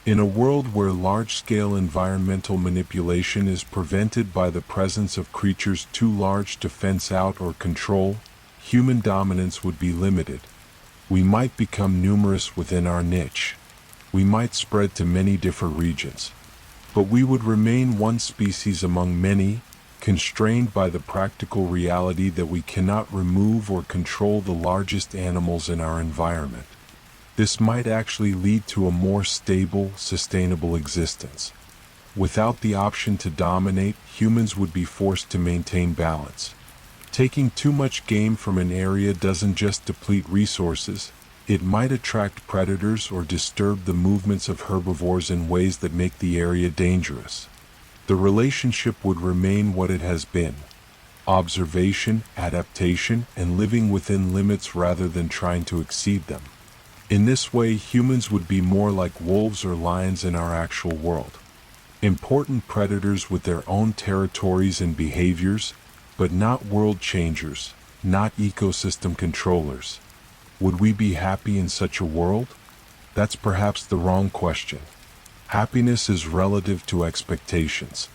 Speaker 1: In a world where large-scale environmental manipulation is prevented by the presence of creatures too large to fence out or control, human dominance would be limited. We might become numerous within our niche. We might spread to many different regions. But we would remain one species among many, constrained by the practical reality that we cannot remove or control the largest animals in our environment. This might actually lead to a more stable, sustainable existence. Without the option to dominate, humans would be forced to maintain balance. Taking too much game from an area doesn't just deplete resources, it might attract predators or disturb the movements of herbivores in ways that make the area dangerous. The relationship would remain what it has been: observation, adaptation, and living within limits rather than trying to exceed them. In this way, humans would be more like wolves or lions in our actual world. Important predators with their own territories and behaviors, but not world changers, not ecosystem controllers. Would we be happy in such a world? That's perhaps the wrong question. Happiness is relative to expectations.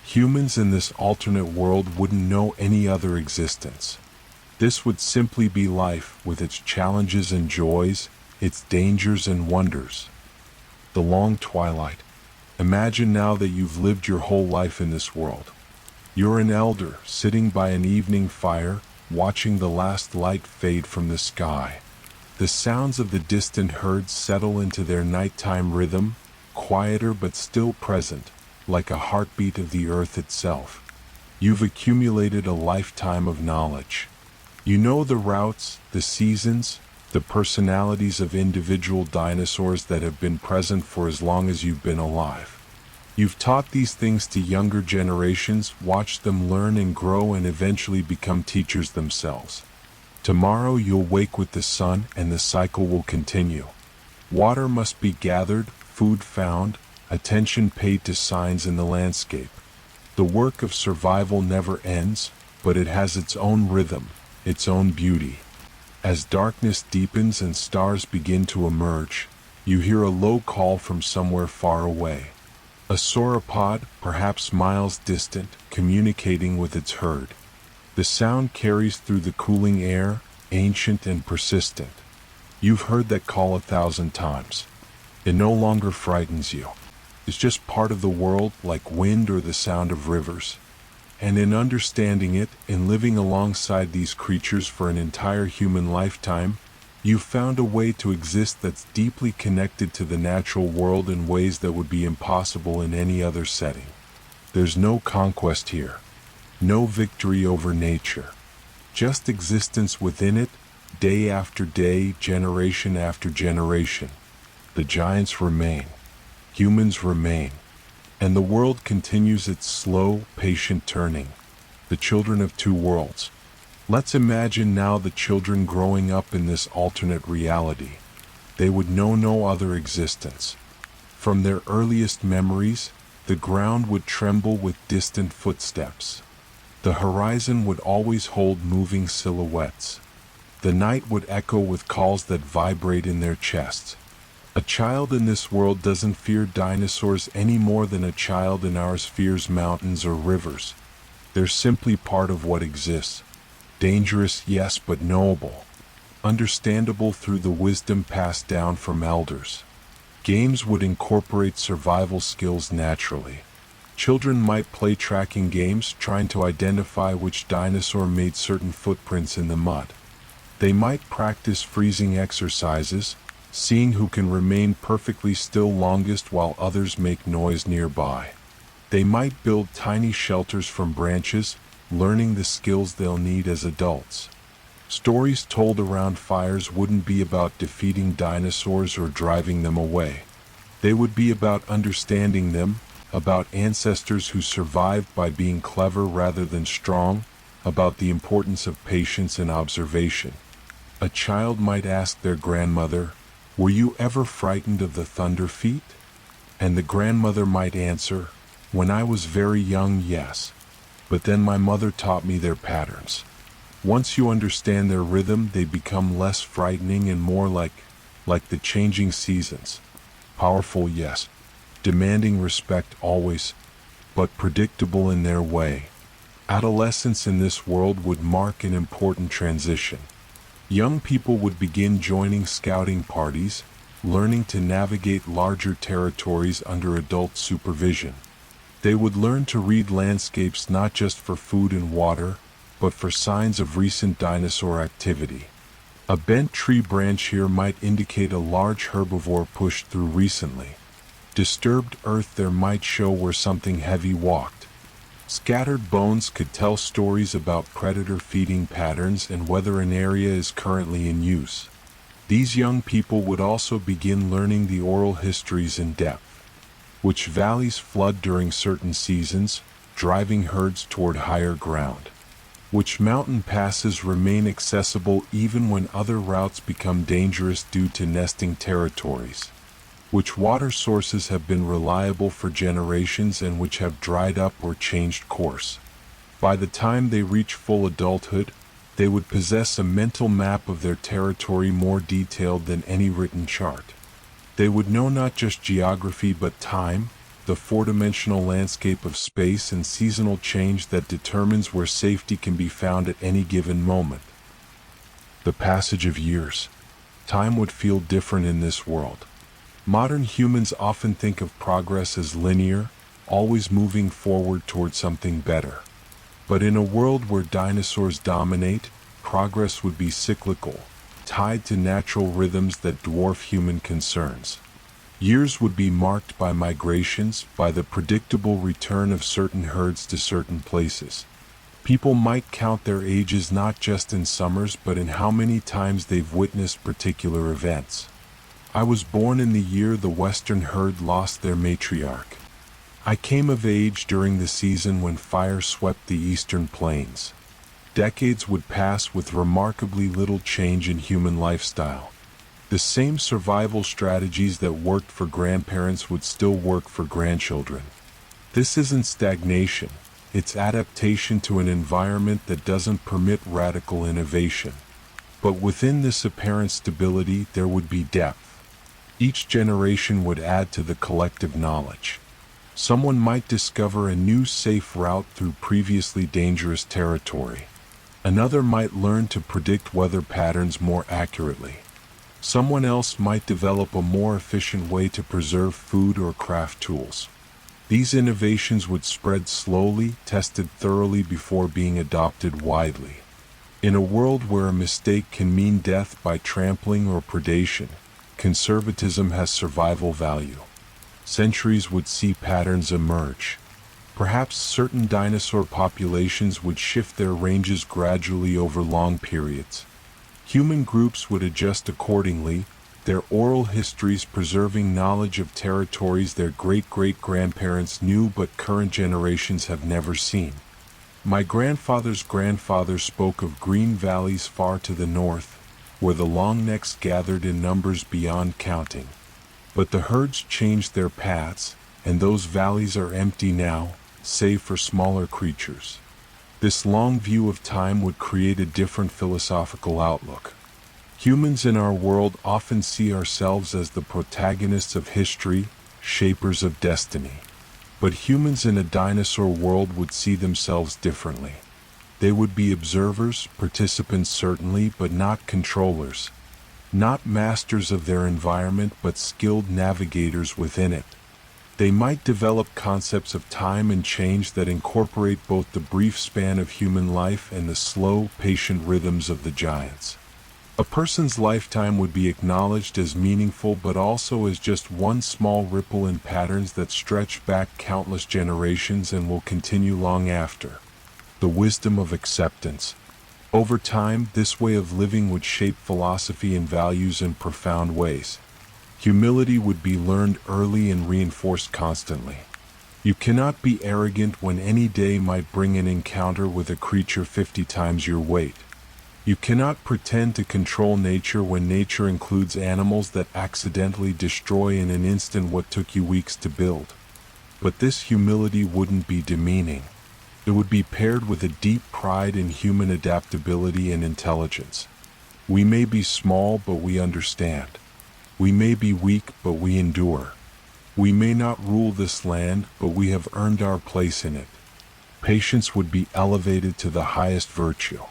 Speaker 1: Humans in this alternate world wouldn't know any other existence. This would simply be life with its challenges and joys, its dangers and wonders. The long twilight. Imagine now that you've lived your whole life in this world. You're an elder sitting by an evening fire, watching the last light fade from the sky. The sounds of the distant herds settle into their nighttime rhythm, quieter but still present, like a heartbeat of the earth itself. You've accumulated a lifetime of knowledge. You know the routes, the seasons, the personalities of individual dinosaurs that have been present for as long as you've been alive. You've taught these things to younger generations, watched them learn and grow and eventually become teachers themselves. Tomorrow you'll wake with the sun and the cycle will continue. Water must be gathered, food found, attention paid to signs in the landscape. The work of survival never ends, but it has its own rhythm, its own beauty. As darkness deepens and stars begin to emerge, you hear a low call from somewhere far away. A sauropod, perhaps miles distant, communicating with its herd. The sound carries through the cooling air, ancient and persistent. You've heard that call 1,000 times. It no longer frightens you. It's just part of the world, like wind or the sound of rivers. And in understanding it, in living alongside these creatures for an entire human lifetime, you've found a way to exist that's deeply connected to the natural world in ways that would be impossible in any other setting. There's no conquest here, no victory over nature, just existence within it, day after day, generation after generation. The giants remain, humans remain, and the world continues its slow, patient turning. The children of two worlds. Let's imagine now the children growing up in this alternate reality. They would know no other existence. From their earliest memories, the ground would tremble with distant footsteps. The horizon would always hold moving silhouettes. The night would echo with calls that vibrate in their chests. A child in this world doesn't fear dinosaurs any more than a child in ours fears mountains or rivers. They're simply part of what exists. Dangerous, yes, but knowable. Understandable through the wisdom passed down from elders. Games would incorporate survival skills naturally. Children might play tracking games, trying to identify which dinosaur made certain footprints in the mud. They might practice freezing exercises, seeing who can remain perfectly still longest while others make noise nearby. They might build tiny shelters from branches, learning the skills they'll need as adults. Stories told around fires wouldn't be about defeating dinosaurs or driving them away. They would be about understanding them, about ancestors who survived by being clever rather than strong, about the importance of patience and observation. A child might ask their grandmother, "Were you ever frightened of the thunder feet?" And the grandmother might answer, "When I was very young, yes. But then my mother taught me their patterns." Once you understand their rhythm, they become less frightening and more like the changing seasons. Powerful, yes. Demanding respect always, but predictable in their way. Adolescence in this world would mark an important transition. Young people would begin joining scouting parties, learning to navigate larger territories under adult supervision. They would learn to read landscapes not just for food and water, but for signs of recent dinosaur activity. A bent tree branch here might indicate a large herbivore pushed through recently. Disturbed earth there might show where something heavy walked. Scattered bones could tell stories about predator feeding patterns and whether an area is currently in use. These young people would also begin learning the oral histories in depth. Which valleys flood during certain seasons, driving herds toward higher ground. Which mountain passes remain accessible even when other routes become dangerous due to nesting territories. Which water sources have been reliable for generations and which have dried up or changed course. By the time they reach full adulthood, they would possess a mental map of their territory more detailed than any written chart. They would know not just geography but time, the four-dimensional landscape of space and seasonal change that determines where safety can be found at any given moment. The passage of years. Time would feel different in this world. Modern humans often think of progress as linear, always moving forward toward something better. But in a world where dinosaurs dominate, progress would be cyclical, tied to natural rhythms that dwarf human concerns. Years would be marked by migrations, by the predictable return of certain herds to certain places. People might count their ages not just in summers but in how many times they've witnessed particular events. I was born in the year the western herd lost their matriarch. I came of age during the season when fire swept the eastern plains. Decades would pass with remarkably little change in human lifestyle. The same survival strategies that worked for grandparents would still work for grandchildren. This isn't stagnation, it's adaptation to an environment that doesn't permit radical innovation. But within this apparent stability there would be depth. Each generation would add to the collective knowledge. Someone might discover a new safe route through previously dangerous territory. Another might learn to predict weather patterns more accurately. Someone else might develop a more efficient way to preserve food or craft tools. These innovations would spread slowly, tested thoroughly before being adopted widely. In a world where a mistake can mean death by trampling or predation, conservatism has survival value. Centuries would see patterns emerge. Perhaps certain dinosaur populations would shift their ranges gradually over long periods. Human groups would adjust accordingly, their oral histories preserving knowledge of territories their great-great-grandparents knew but current generations have never seen. My grandfather's grandfather spoke of green valleys far to the north, where the long necks gathered in numbers beyond counting. But the herds changed their paths, and those valleys are empty now, save for smaller creatures. This long view of time would create a different philosophical outlook. Humans in our world often see ourselves as the protagonists of history, shapers of destiny. But humans in a dinosaur world would see themselves differently. They would be observers, participants certainly, but not controllers. Not masters of their environment, but skilled navigators within it. They might develop concepts of time and change that incorporate both the brief span of human life and the slow, patient rhythms of the giants. A person's lifetime would be acknowledged as meaningful but also as just one small ripple in patterns that stretch back countless generations and will continue long after. The wisdom of acceptance. Over time, this way of living would shape philosophy and values in profound ways. Humility would be learned early and reinforced constantly. You cannot be arrogant when any day might bring an encounter with a creature 50 times your weight. You cannot pretend to control nature when nature includes animals that accidentally destroy in an instant what took you weeks to build. But this humility wouldn't be demeaning. It would be paired with a deep pride in human adaptability and intelligence. We may be small, but we understand. We may be weak, but we endure. We may not rule this land, but we have earned our place in it. Patience would be elevated to the highest virtue.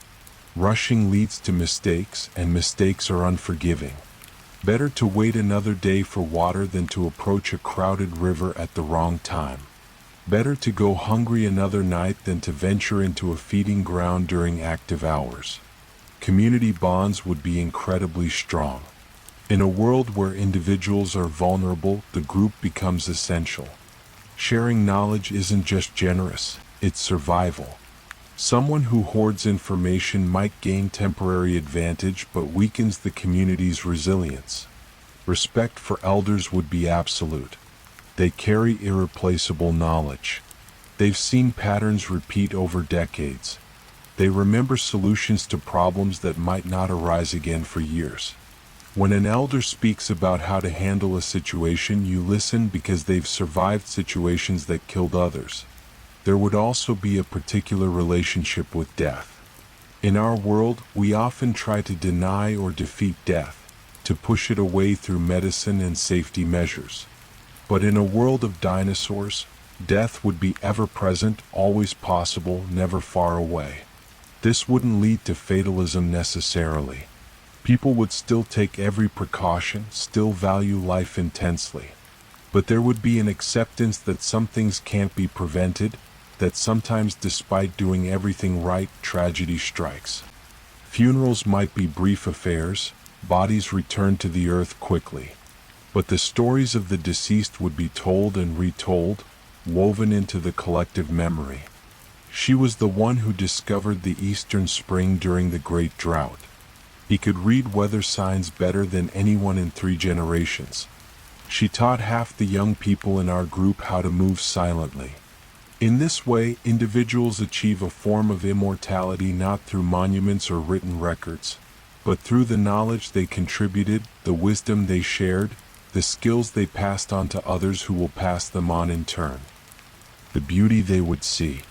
Speaker 1: Rushing leads to mistakes, and mistakes are unforgiving. Better to wait another day for water than to approach a crowded river at the wrong time. Better to go hungry another night than to venture into a feeding ground during active hours. Community bonds would be incredibly strong. In a world where individuals are vulnerable, the group becomes essential. Sharing knowledge isn't just generous, it's survival. Someone who hoards information might gain temporary advantage but weakens the community's resilience. Respect for elders would be absolute. They carry irreplaceable knowledge. They've seen patterns repeat over decades. They remember solutions to problems that might not arise again for years. When an elder speaks about how to handle a situation, you listen because they've survived situations that killed others. There would also be a particular relationship with death. In our world, we often try to deny or defeat death, to push it away through medicine and safety measures. But in a world of dinosaurs, death would be ever-present, always possible, never far away. This wouldn't lead to fatalism necessarily. People would still take every precaution, still value life intensely. But there would be an acceptance that some things can't be prevented, that sometimes despite doing everything right, tragedy strikes. Funerals might be brief affairs, bodies returned to the earth quickly. But the stories of the deceased would be told and retold, woven into the collective memory. She was the one who discovered the eastern spring during the Great Drought. He could read weather signs better than anyone in 3 generations. She taught half the young people in our group how to move silently. In this way, individuals achieve a form of immortality not through monuments or written records, but through the knowledge they contributed, the wisdom they shared, the skills they passed on to others who will pass them on in turn. The beauty they would see.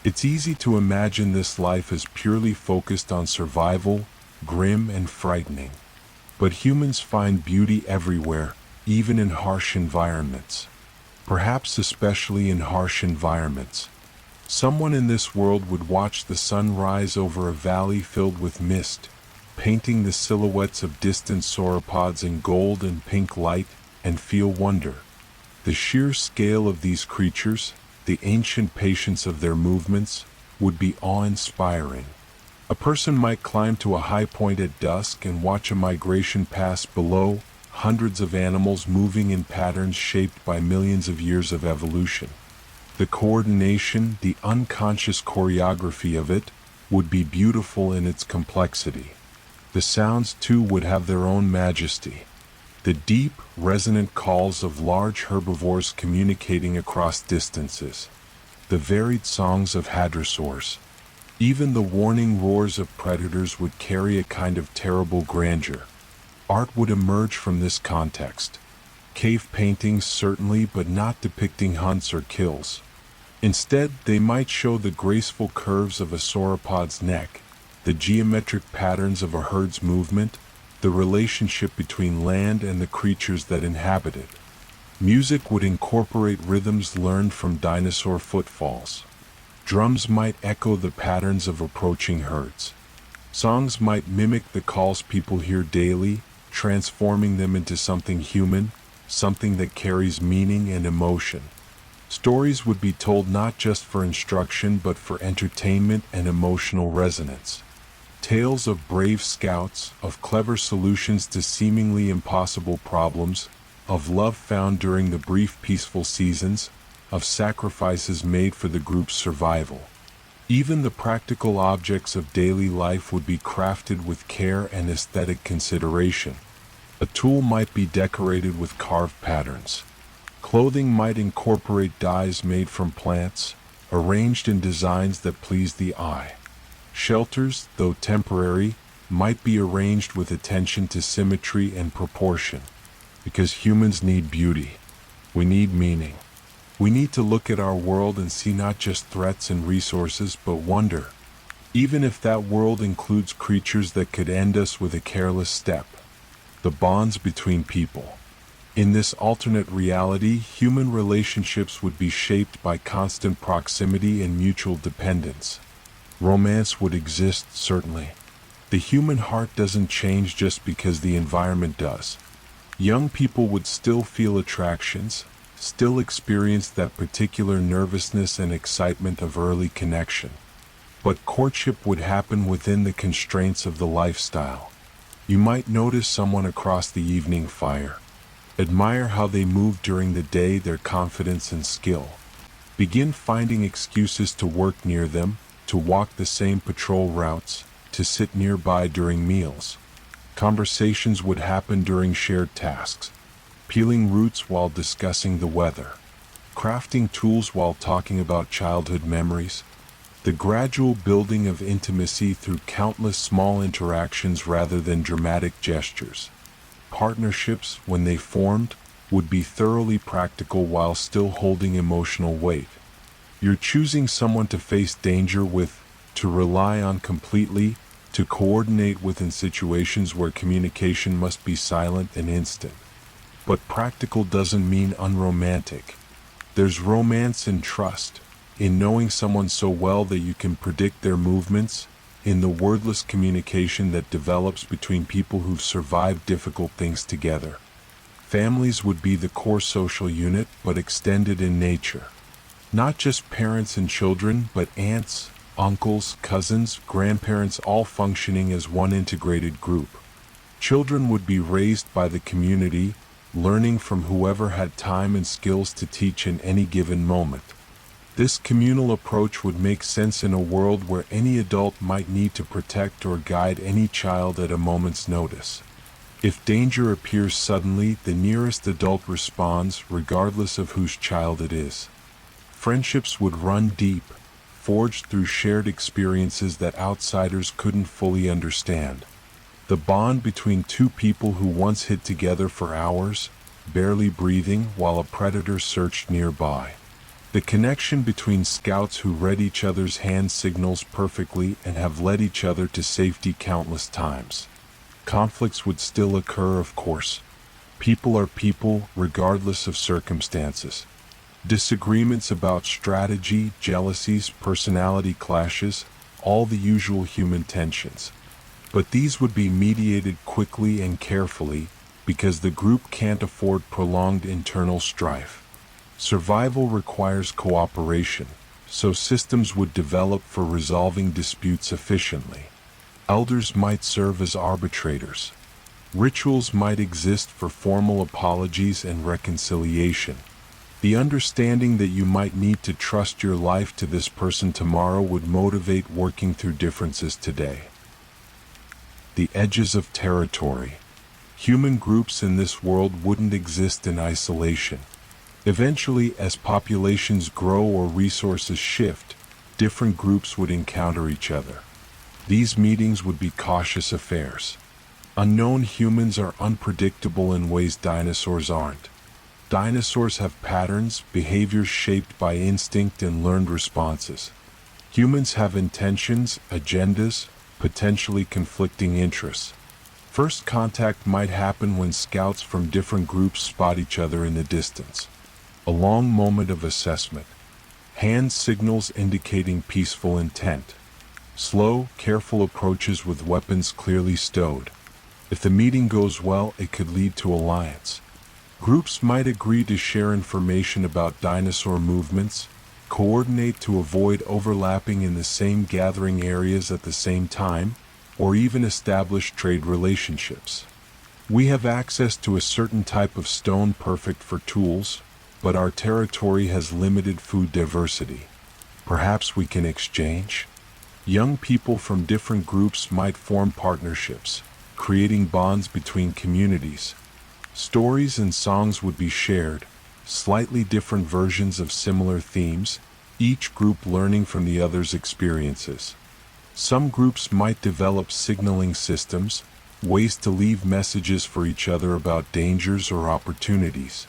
Speaker 1: It's easy to imagine this life as purely focused on survival, grim and frightening. But humans find beauty everywhere, even in harsh environments. Perhaps especially in harsh environments. Someone in this world would watch the sun rise over a valley filled with mist, painting the silhouettes of distant sauropods in gold and pink light, and feel wonder. The sheer scale of these creatures, the ancient patience of their movements, would be awe-inspiring. A person might climb to a high point at dusk and watch a migration pass below, hundreds of animals moving in patterns shaped by millions of years of evolution. The coordination, the unconscious choreography of it, would be beautiful in its complexity. The sounds, too, would have their own majesty. The deep, resonant calls of large herbivores communicating across distances. The varied songs of hadrosaurs. Even the warning roars of predators would carry a kind of terrible grandeur. Art would emerge from this context. Cave paintings certainly, but not depicting hunts or kills. Instead, they might show the graceful curves of a sauropod's neck, the geometric patterns of a herd's movement, the relationship between land and the creatures that inhabit it. Music would incorporate rhythms learned from dinosaur footfalls. Drums might echo the patterns of approaching herds. Songs might mimic the calls people hear daily, transforming them into something human, something that carries meaning and emotion. Stories would be told not just for instruction but for entertainment and emotional resonance. Tales of brave scouts, of clever solutions to seemingly impossible problems, of love found during the brief peaceful seasons, of sacrifices made for the group's survival. Even the practical objects of daily life would be crafted with care and aesthetic consideration. A tool might be decorated with carved patterns. Clothing might incorporate dyes made from plants, arranged in designs that please the eye. Shelters, though temporary, might be arranged with attention to symmetry and proportion. Because humans need beauty. We need meaning. We need to look at our world and see not just threats and resources, but wonder. Even if that world includes creatures that could end us with a careless step. The bonds between people. In this alternate reality, human relationships would be shaped by constant proximity and mutual dependence. Romance would exist, certainly. The human heart doesn't change just because the environment does. Young people would still feel attractions, still experience that particular nervousness and excitement of early connection. But courtship would happen within the constraints of the lifestyle. You might notice someone across the evening fire. Admire how they move during the day, their confidence and skill. Begin finding excuses to work near them, to walk the same patrol routes, to sit nearby during meals. Conversations would happen during shared tasks. Peeling roots while discussing the weather. Crafting tools while talking about childhood memories. The gradual building of intimacy through countless small interactions rather than dramatic gestures. Partnerships, when they formed, would be thoroughly practical while still holding emotional weight. You're choosing someone to face danger with, to rely on completely, to coordinate with in situations where communication must be silent and instant. But practical doesn't mean unromantic. There's romance in trust, in knowing someone so well that you can predict their movements, in the wordless communication that develops between people who've survived difficult things together. Families would be the core social unit, but extended in nature. Not just parents and children, but aunts, uncles, cousins, grandparents, all functioning as one integrated group. Children would be raised by the community, learning from whoever had time and skills to teach in any given moment. This communal approach would make sense in a world where any adult might need to protect or guide any child at a moment's notice. If danger appears suddenly, the nearest adult responds, regardless of whose child it is. Friendships would run deep, forged through shared experiences that outsiders couldn't fully understand. The bond between two people who once hid together for hours, barely breathing while a predator searched nearby. The connection between scouts who read each other's hand signals perfectly and have led each other to safety countless times. Conflicts would still occur, of course. People are people, regardless of circumstances. Disagreements about strategy, jealousies, personality clashes, all the usual human tensions. But these would be mediated quickly and carefully, because the group can't afford prolonged internal strife. Survival requires cooperation, so systems would develop for resolving disputes efficiently. Elders might serve as arbitrators. Rituals might exist for formal apologies and reconciliation. The understanding that you might need to trust your life to this person tomorrow would motivate working through differences today. The edges of territory. Human groups in this world wouldn't exist in isolation. Eventually, as populations grow or resources shift, different groups would encounter each other. These meetings would be cautious affairs. Unknown humans are unpredictable in ways dinosaurs aren't. Dinosaurs have patterns, behaviors shaped by instinct and learned responses. Humans have intentions, agendas, potentially conflicting interests. First contact might happen when scouts from different groups spot each other in the distance. A long moment of assessment. Hand signals indicating peaceful intent. Slow, careful approaches with weapons clearly stowed. If the meeting goes well, it could lead to alliance. Groups might agree to share information about dinosaur movements, coordinate to avoid overlapping in the same gathering areas at the same time, or even establish trade relationships. We have access to a certain type of stone perfect for tools, but our territory has limited food diversity. Perhaps we can exchange? Young people from different groups might form partnerships, creating bonds between communities. Stories and songs would be shared, slightly different versions of similar themes, each group learning from the other's experiences. Some groups might develop signaling systems, ways to leave messages for each other about dangers or opportunities.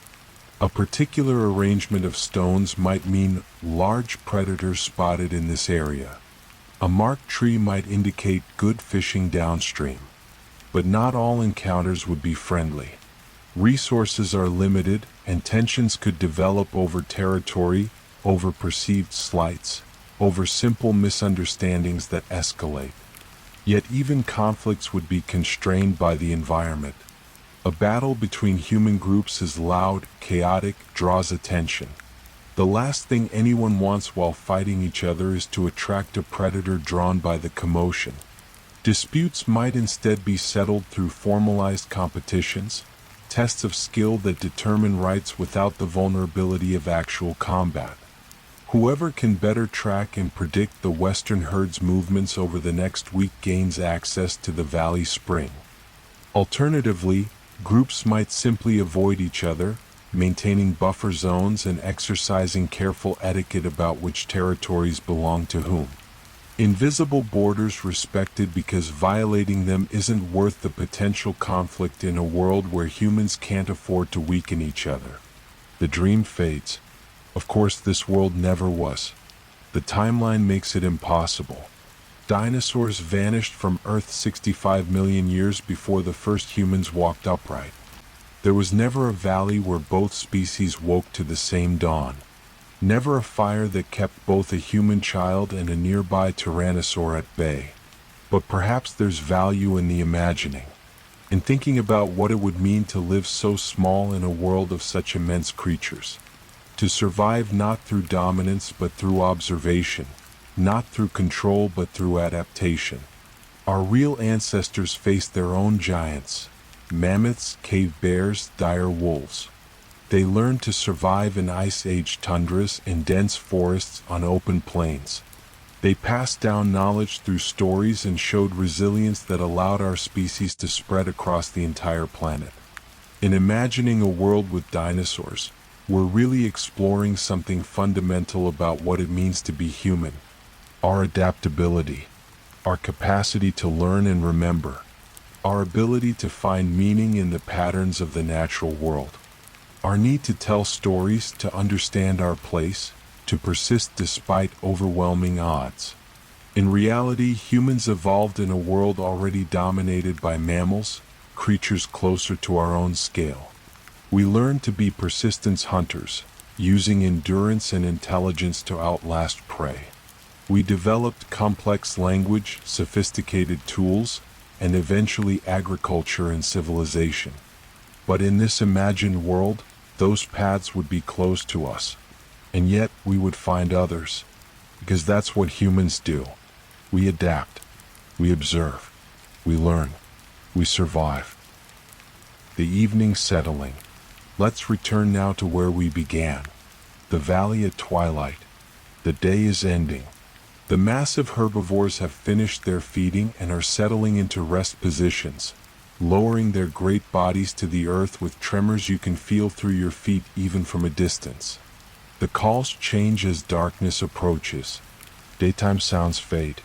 Speaker 1: A particular arrangement of stones might mean large predators spotted in this area. A marked tree might indicate good fishing downstream. But not all encounters would be friendly. Resources are limited, and tensions could develop over territory, over perceived slights, over simple misunderstandings that escalate. Yet even conflicts would be constrained by the environment. A battle between human groups is loud, chaotic, draws attention. The last thing anyone wants while fighting each other is to attract a predator drawn by the commotion. Disputes might instead be settled through formalized competitions, tests of skill that determine rights without the vulnerability of actual combat. Whoever can better track and predict the Western herd's movements over the next week gains access to the Valley Spring. Alternatively, groups might simply avoid each other, maintaining buffer zones and exercising careful etiquette about which territories belong to whom. Invisible borders respected because violating them isn't worth the potential conflict in a world where humans can't afford to weaken each other. The dream fades. Of course, this world never was. The timeline makes it impossible. Dinosaurs vanished from Earth 65 million years before the first humans walked upright. There was never a valley where both species woke to the same dawn. Never a fire that kept both a human child and a nearby tyrannosaur at bay. But perhaps there's value in the imagining, in thinking about what it would mean to live so small in a world of such immense creatures. To survive not through dominance but through observation, not through control but through adaptation. Our real ancestors faced their own giants, mammoths, cave bears, dire wolves. They learned to survive in ice-age tundras and dense forests on open plains. They passed down knowledge through stories and showed resilience that allowed our species to spread across the entire planet. In imagining a world with dinosaurs, we're really exploring something fundamental about what it means to be human. Our adaptability, our capacity to learn and remember, our ability to find meaning in the patterns of the natural world. Our need to tell stories, to understand our place, to persist despite overwhelming odds. In reality, humans evolved in a world already dominated by mammals, creatures closer to our own scale. We learned to be persistence hunters, using endurance and intelligence to outlast prey. We developed complex language, sophisticated tools, and eventually agriculture and civilization. But in this imagined world, those paths would be closed to us. And yet we would find others. Because that's what humans do. We adapt. We observe. We learn. We survive. The evening settling. Let's return now to where we began. The valley at twilight. The day is ending. The massive herbivores have finished their feeding and are settling into rest positions, lowering their great bodies to the earth with tremors you can feel through your feet even from a distance. The calls change as darkness approaches. Daytime sounds fade.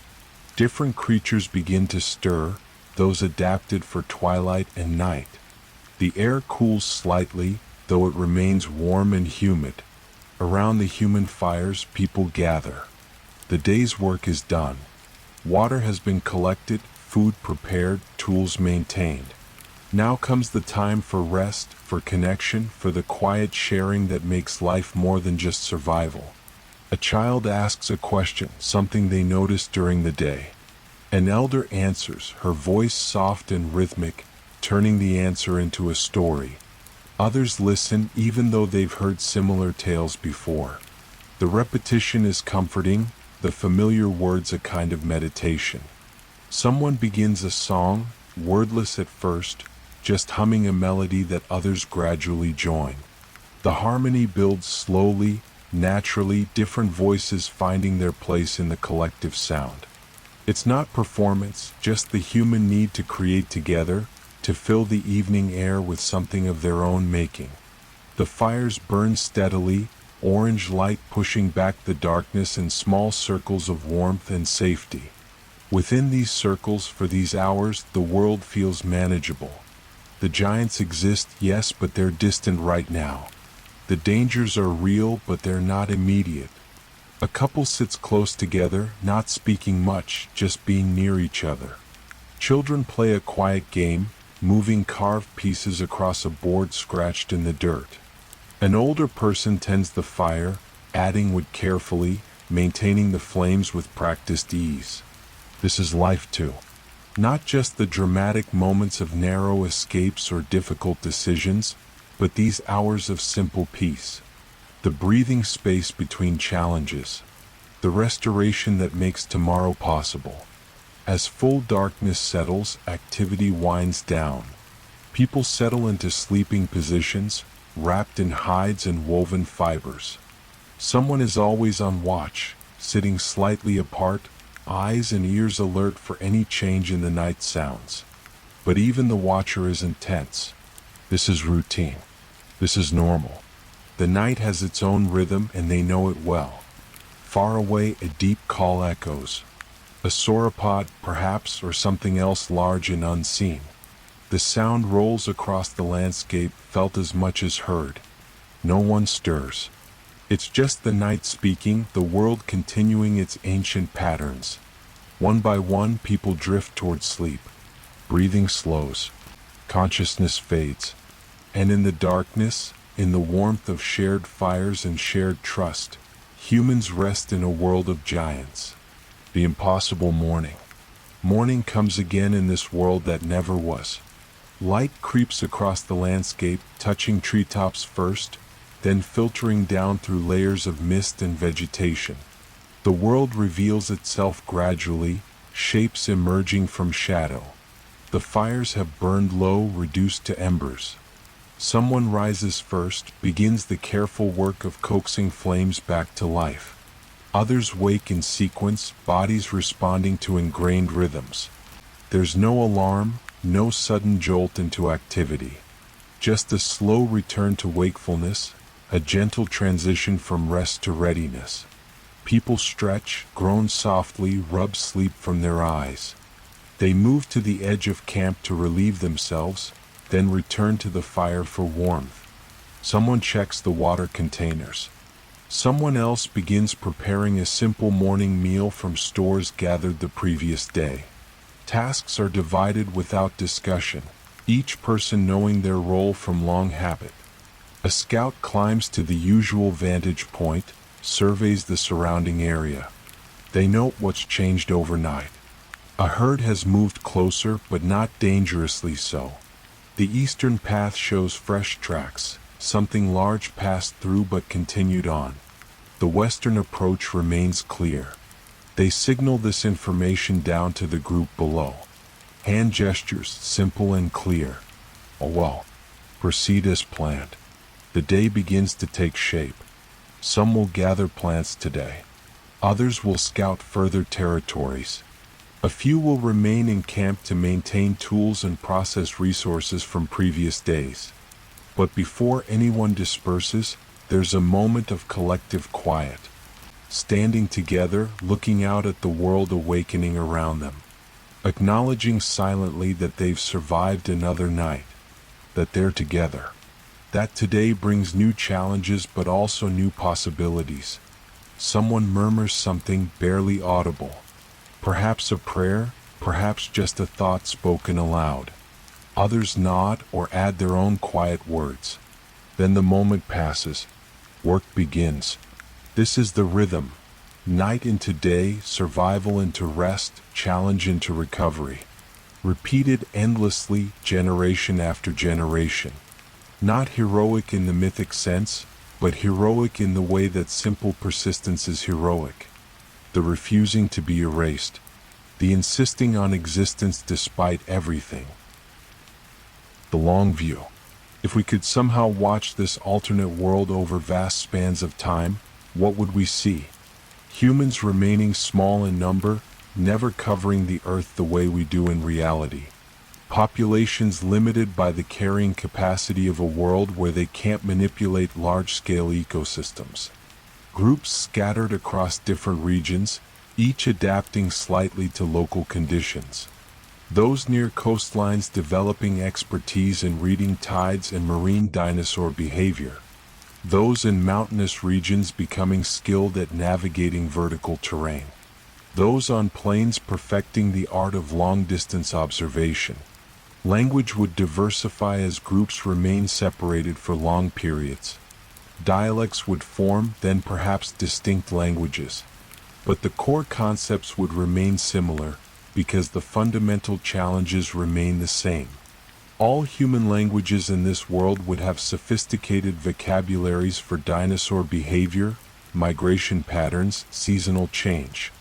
Speaker 1: Different creatures begin to stir, those adapted for twilight and night. The air cools slightly, though it remains warm and humid. Around the human fires, people gather. The day's work is done. Water has been collected, food prepared, tools maintained. Now comes the time for rest, for connection, for the quiet sharing that makes life more than just survival. A child asks a question, something they noticed during the day. An elder answers, her voice soft and rhythmic, turning the answer into a story. Others listen, even though they've heard similar tales before. The repetition is comforting, the familiar words a kind of meditation. Someone begins a song, wordless at first, just humming a melody that others gradually join. The harmony builds slowly, naturally, different voices finding their place in the collective sound. It's not performance, just the human need to create together, to fill the evening air with something of their own making. The fires burn steadily, orange light pushing back the darkness in small circles of warmth and safety. Within these circles, for these hours, the world feels manageable. The giants exist, yes, but they're distant right now. The dangers are real, but they're not immediate. A couple sits close together, not speaking much, just being near each other. Children play a quiet game, moving carved pieces across a board scratched in the dirt. An older person tends the fire, adding wood carefully, maintaining the flames with practiced ease. This is life too. Not just the dramatic moments of narrow escapes or difficult decisions, but these hours of simple peace. The breathing space between challenges. The restoration that makes tomorrow possible. As full darkness settles, activity winds down. People settle into sleeping positions, wrapped in hides and woven fibers. Someone is always on watch, sitting slightly apart, eyes and ears alert for any change in the night sounds. But even the watcher isn't tense. This is routine. This is normal. The night has its own rhythm and they know it well. Far away, a deep call echoes. A sauropod, perhaps, or something else large and unseen. The sound rolls across the landscape, felt as much as heard. No one stirs. It's just the night speaking, the world continuing its ancient patterns. One by one, people drift toward sleep. Breathing slows. Consciousness fades. And in the darkness, in the warmth of shared fires and shared trust, humans rest in a world of giants. The impossible morning. Morning comes again in this world that never was. Light creeps across the landscape, touching treetops first, then filtering down through layers of mist and vegetation. The world reveals itself gradually, shapes emerging from shadow. The fires have burned low, reduced to embers. Someone rises first, begins the careful work of coaxing flames back to life. Others wake in sequence, bodies responding to ingrained rhythms. There's no alarm, no sudden jolt into activity. Just a slow return to wakefulness, a gentle transition from rest to readiness. People stretch, groan softly, rub sleep from their eyes. They move to the edge of camp to relieve themselves, then return to the fire for warmth. Someone checks the water containers. Someone else begins preparing a simple morning meal from stores gathered the previous day. Tasks are divided without discussion, each person knowing their role from long habit. A scout climbs to the usual vantage point, surveys the surrounding area. They note what's changed overnight. A herd has moved closer, but not dangerously so. The eastern path shows fresh tracks. Something large passed through but continued on. The western approach remains clear. They signal this information down to the group below. Hand gestures, simple and clear. Oh well. Proceed as planned. The day begins to take shape. Some will gather plants today. Others will scout further territories. A few will remain in camp to maintain tools and process resources from previous days. But before anyone disperses, there's a moment of collective quiet. Standing together, looking out at the world awakening around them. Acknowledging silently that they've survived another night. That they're together. That today brings new challenges but also new possibilities. Someone murmurs something barely audible. Perhaps a prayer, perhaps just a thought spoken aloud. Others nod or add their own quiet words. Then the moment passes. Work begins. This is the rhythm. Night into day, survival into rest, challenge into recovery. Repeated endlessly, generation after generation. Not heroic in the mythic sense, but heroic in the way that simple persistence is heroic. The refusing to be erased. the insisting on existence despite everything. The long view. If we could somehow watch this alternate world over vast spans of time, what would we see? Humans remaining small in number, never covering the Earth the way we do in reality. Populations limited by the carrying capacity of a world where they can't manipulate large-scale ecosystems. Groups scattered across different regions, each adapting slightly to local conditions. Those near coastlines developing expertise in reading tides and marine dinosaur behavior. Those in mountainous regions becoming skilled at navigating vertical terrain. Those on plains perfecting the art of long-distance observation. Language would diversify as groups remain separated for long periods. Dialects would form, then perhaps distinct languages. But the core concepts would remain similar, because the fundamental challenges remain the same. All human languages in this world would have sophisticated vocabularies for dinosaur behavior, migration patterns, seasonal change.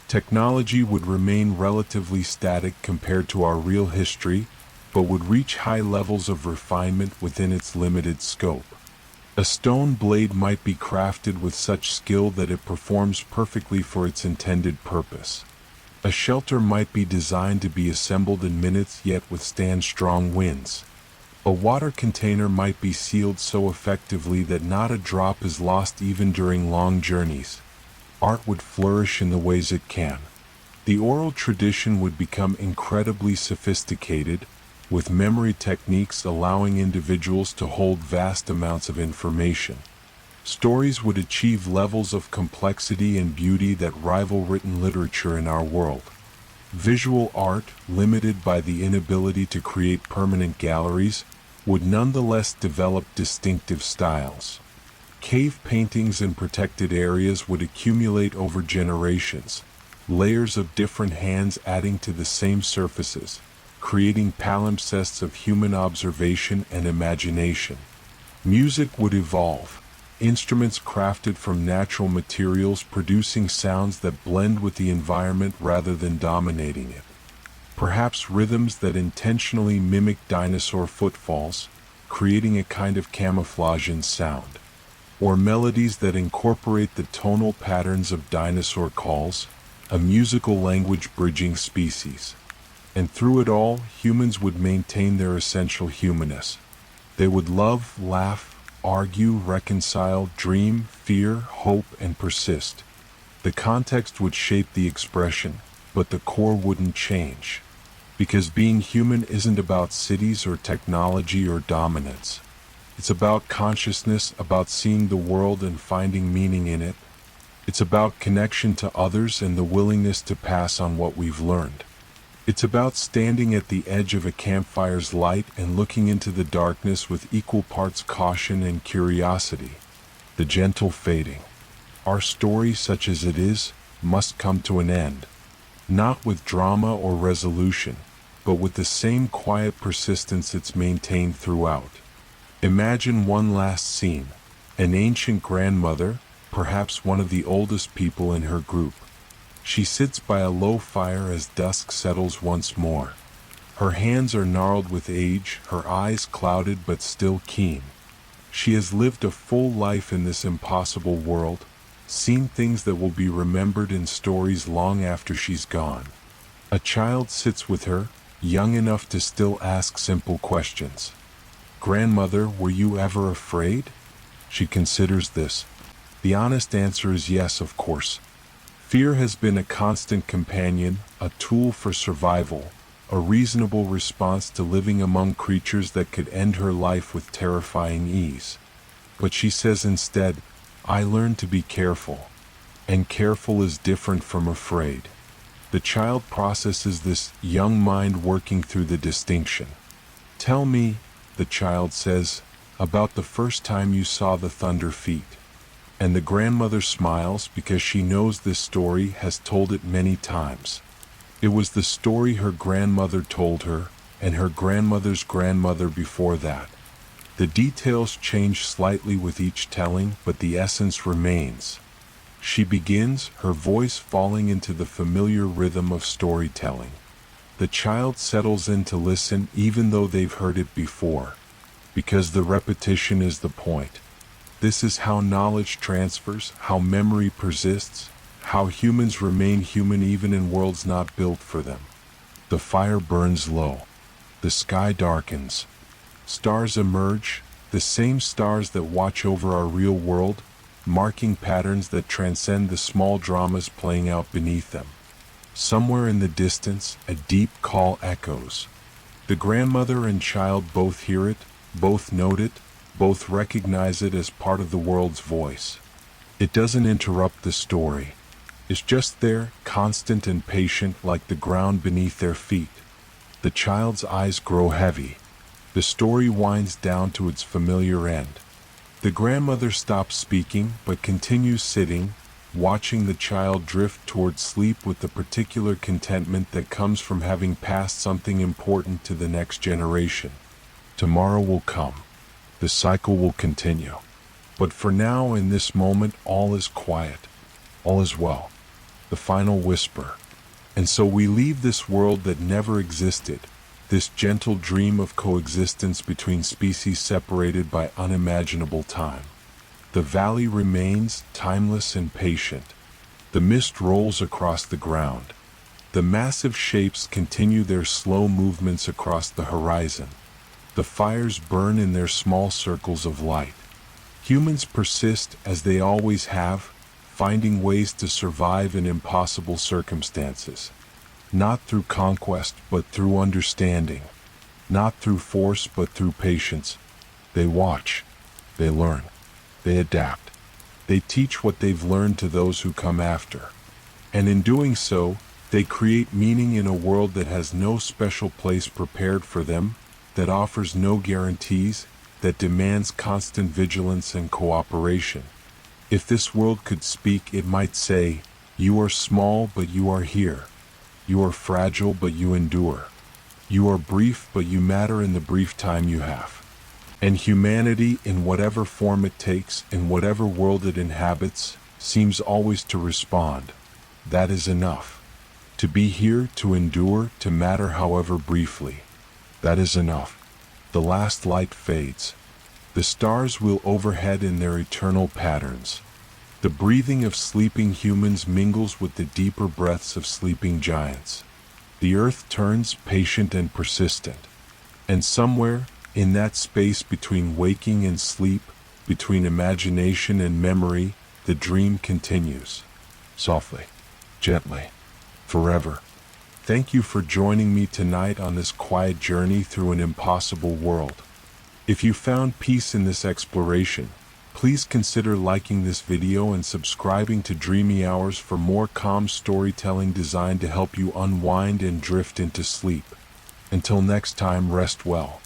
Speaker 1: Technology would remain relatively static compared to our real history, but would reach high levels of refinement within its limited scope. A stone blade might be crafted with such skill that it performs perfectly for its intended purpose. A shelter might be designed to be assembled in minutes yet withstand strong winds. A water container might be sealed so effectively that not a drop is lost even during long journeys. Art would flourish in the ways it can. The oral tradition would become incredibly sophisticated, with memory techniques allowing individuals to hold vast amounts of information. Stories would achieve levels of complexity and beauty that rival written literature in our world. Visual art, limited by the inability to create permanent galleries, would nonetheless develop distinctive styles. Cave paintings in protected areas would accumulate over generations, layers of different hands adding to the same surfaces, creating palimpsests of human observation and imagination. Music would evolve. Instruments crafted from natural materials producing sounds that blend with the environment rather than dominating it. Perhaps rhythms that intentionally mimic dinosaur footfalls, creating a kind of camouflage in sound. Or melodies that incorporate the tonal patterns of dinosaur calls, a musical language bridging species. And through it all, humans would maintain their essential humanness. They would love, laugh, argue, reconcile, dream, fear, hope, and persist. The context would shape the expression, but the core wouldn't change. Because being human isn't about cities or technology or dominance. It's about consciousness, about seeing the world and finding meaning in it. It's about connection to others and the willingness to pass on what we've learned. It's about standing at the edge of a campfire's light and looking into the darkness with equal parts caution and curiosity. The gentle fading. Our story, such as it is, must come to an end. Not with drama or resolution, but with the same quiet persistence it's maintained throughout. Imagine one last scene. An ancient grandmother, perhaps one of the oldest people in her group. She sits by a low fire as dusk settles once more. Her hands are gnarled with age, her eyes clouded but still keen. She has lived a full life in this impossible world, seen things that will be remembered in stories long after she's gone. A child sits with her, young enough to still ask simple questions. "Grandmother, were you ever afraid?" She considers this. The honest answer is yes, of course. Fear has been a constant companion, a tool for survival, a reasonable response to living among creatures that could end her life with terrifying ease. But she says instead, "I learned to be careful." And careful is different from afraid. The child processes this, young mind working through the distinction. "Tell me," the child says, "about the first time you saw the thunder feet." And the grandmother smiles because she knows this story, has told it many times. It was the story her grandmother told her, and her grandmother's grandmother before that. The details change slightly with each telling, but the essence remains. She begins, her voice falling into the familiar rhythm of storytelling. The child settles in to listen even though they've heard it before, because the repetition is the point. This is how knowledge transfers, how memory persists, how humans remain human even in worlds not built for them. The fire burns low. The sky darkens. Stars emerge, the same stars that watch over our real world, marking patterns that transcend the small dramas playing out beneath them. Somewhere in the distance, a deep call echoes. The grandmother and child both hear it, both note it, both recognize it as part of the world's voice. It doesn't interrupt the story. It's just there, constant and patient like the ground beneath their feet. The child's eyes grow heavy. The story winds down to its familiar end. The grandmother stops speaking but continues sitting, watching the child drift toward sleep with the particular contentment that comes from having passed something important to the next generation. Tomorrow will come. The cycle will continue. But for now, in this moment, all is quiet. All is well. The final whisper. And so we leave this world that never existed, this gentle dream of coexistence between species separated by unimaginable time. The valley remains timeless and patient. The mist rolls across the ground. The massive shapes continue their slow movements across the horizon. The fires burn in their small circles of light. Humans persist as they always have, finding ways to survive in impossible circumstances. Not through conquest, but through understanding. Not through force, but through patience. They watch. They learn. They adapt. They teach what they've learned to those who come after. And in doing so, they create meaning in a world that has no special place prepared for them, that offers no guarantees, that demands constant vigilance and cooperation. If this world could speak, it might say, "You are small, but you are here. You are fragile, but you endure. You are brief, but you matter in the brief time you have." And humanity, in whatever form it takes, in whatever world it inhabits, seems always to respond, "That is enough. To be here, to endure, to matter however briefly. That is enough." The last light fades. The stars wheel overhead in their eternal patterns. The breathing of sleeping humans mingles with the deeper breaths of sleeping giants. The earth turns patient and persistent. And somewhere, in that space between waking and sleep, between imagination and memory, the dream continues. Softly, gently, forever. Thank you for joining me tonight on this quiet journey through an impossible world. If you found peace in this exploration, please consider liking this video and subscribing to Dreamy Hours for more calm storytelling designed to help you unwind and drift into sleep. Until next time, rest well.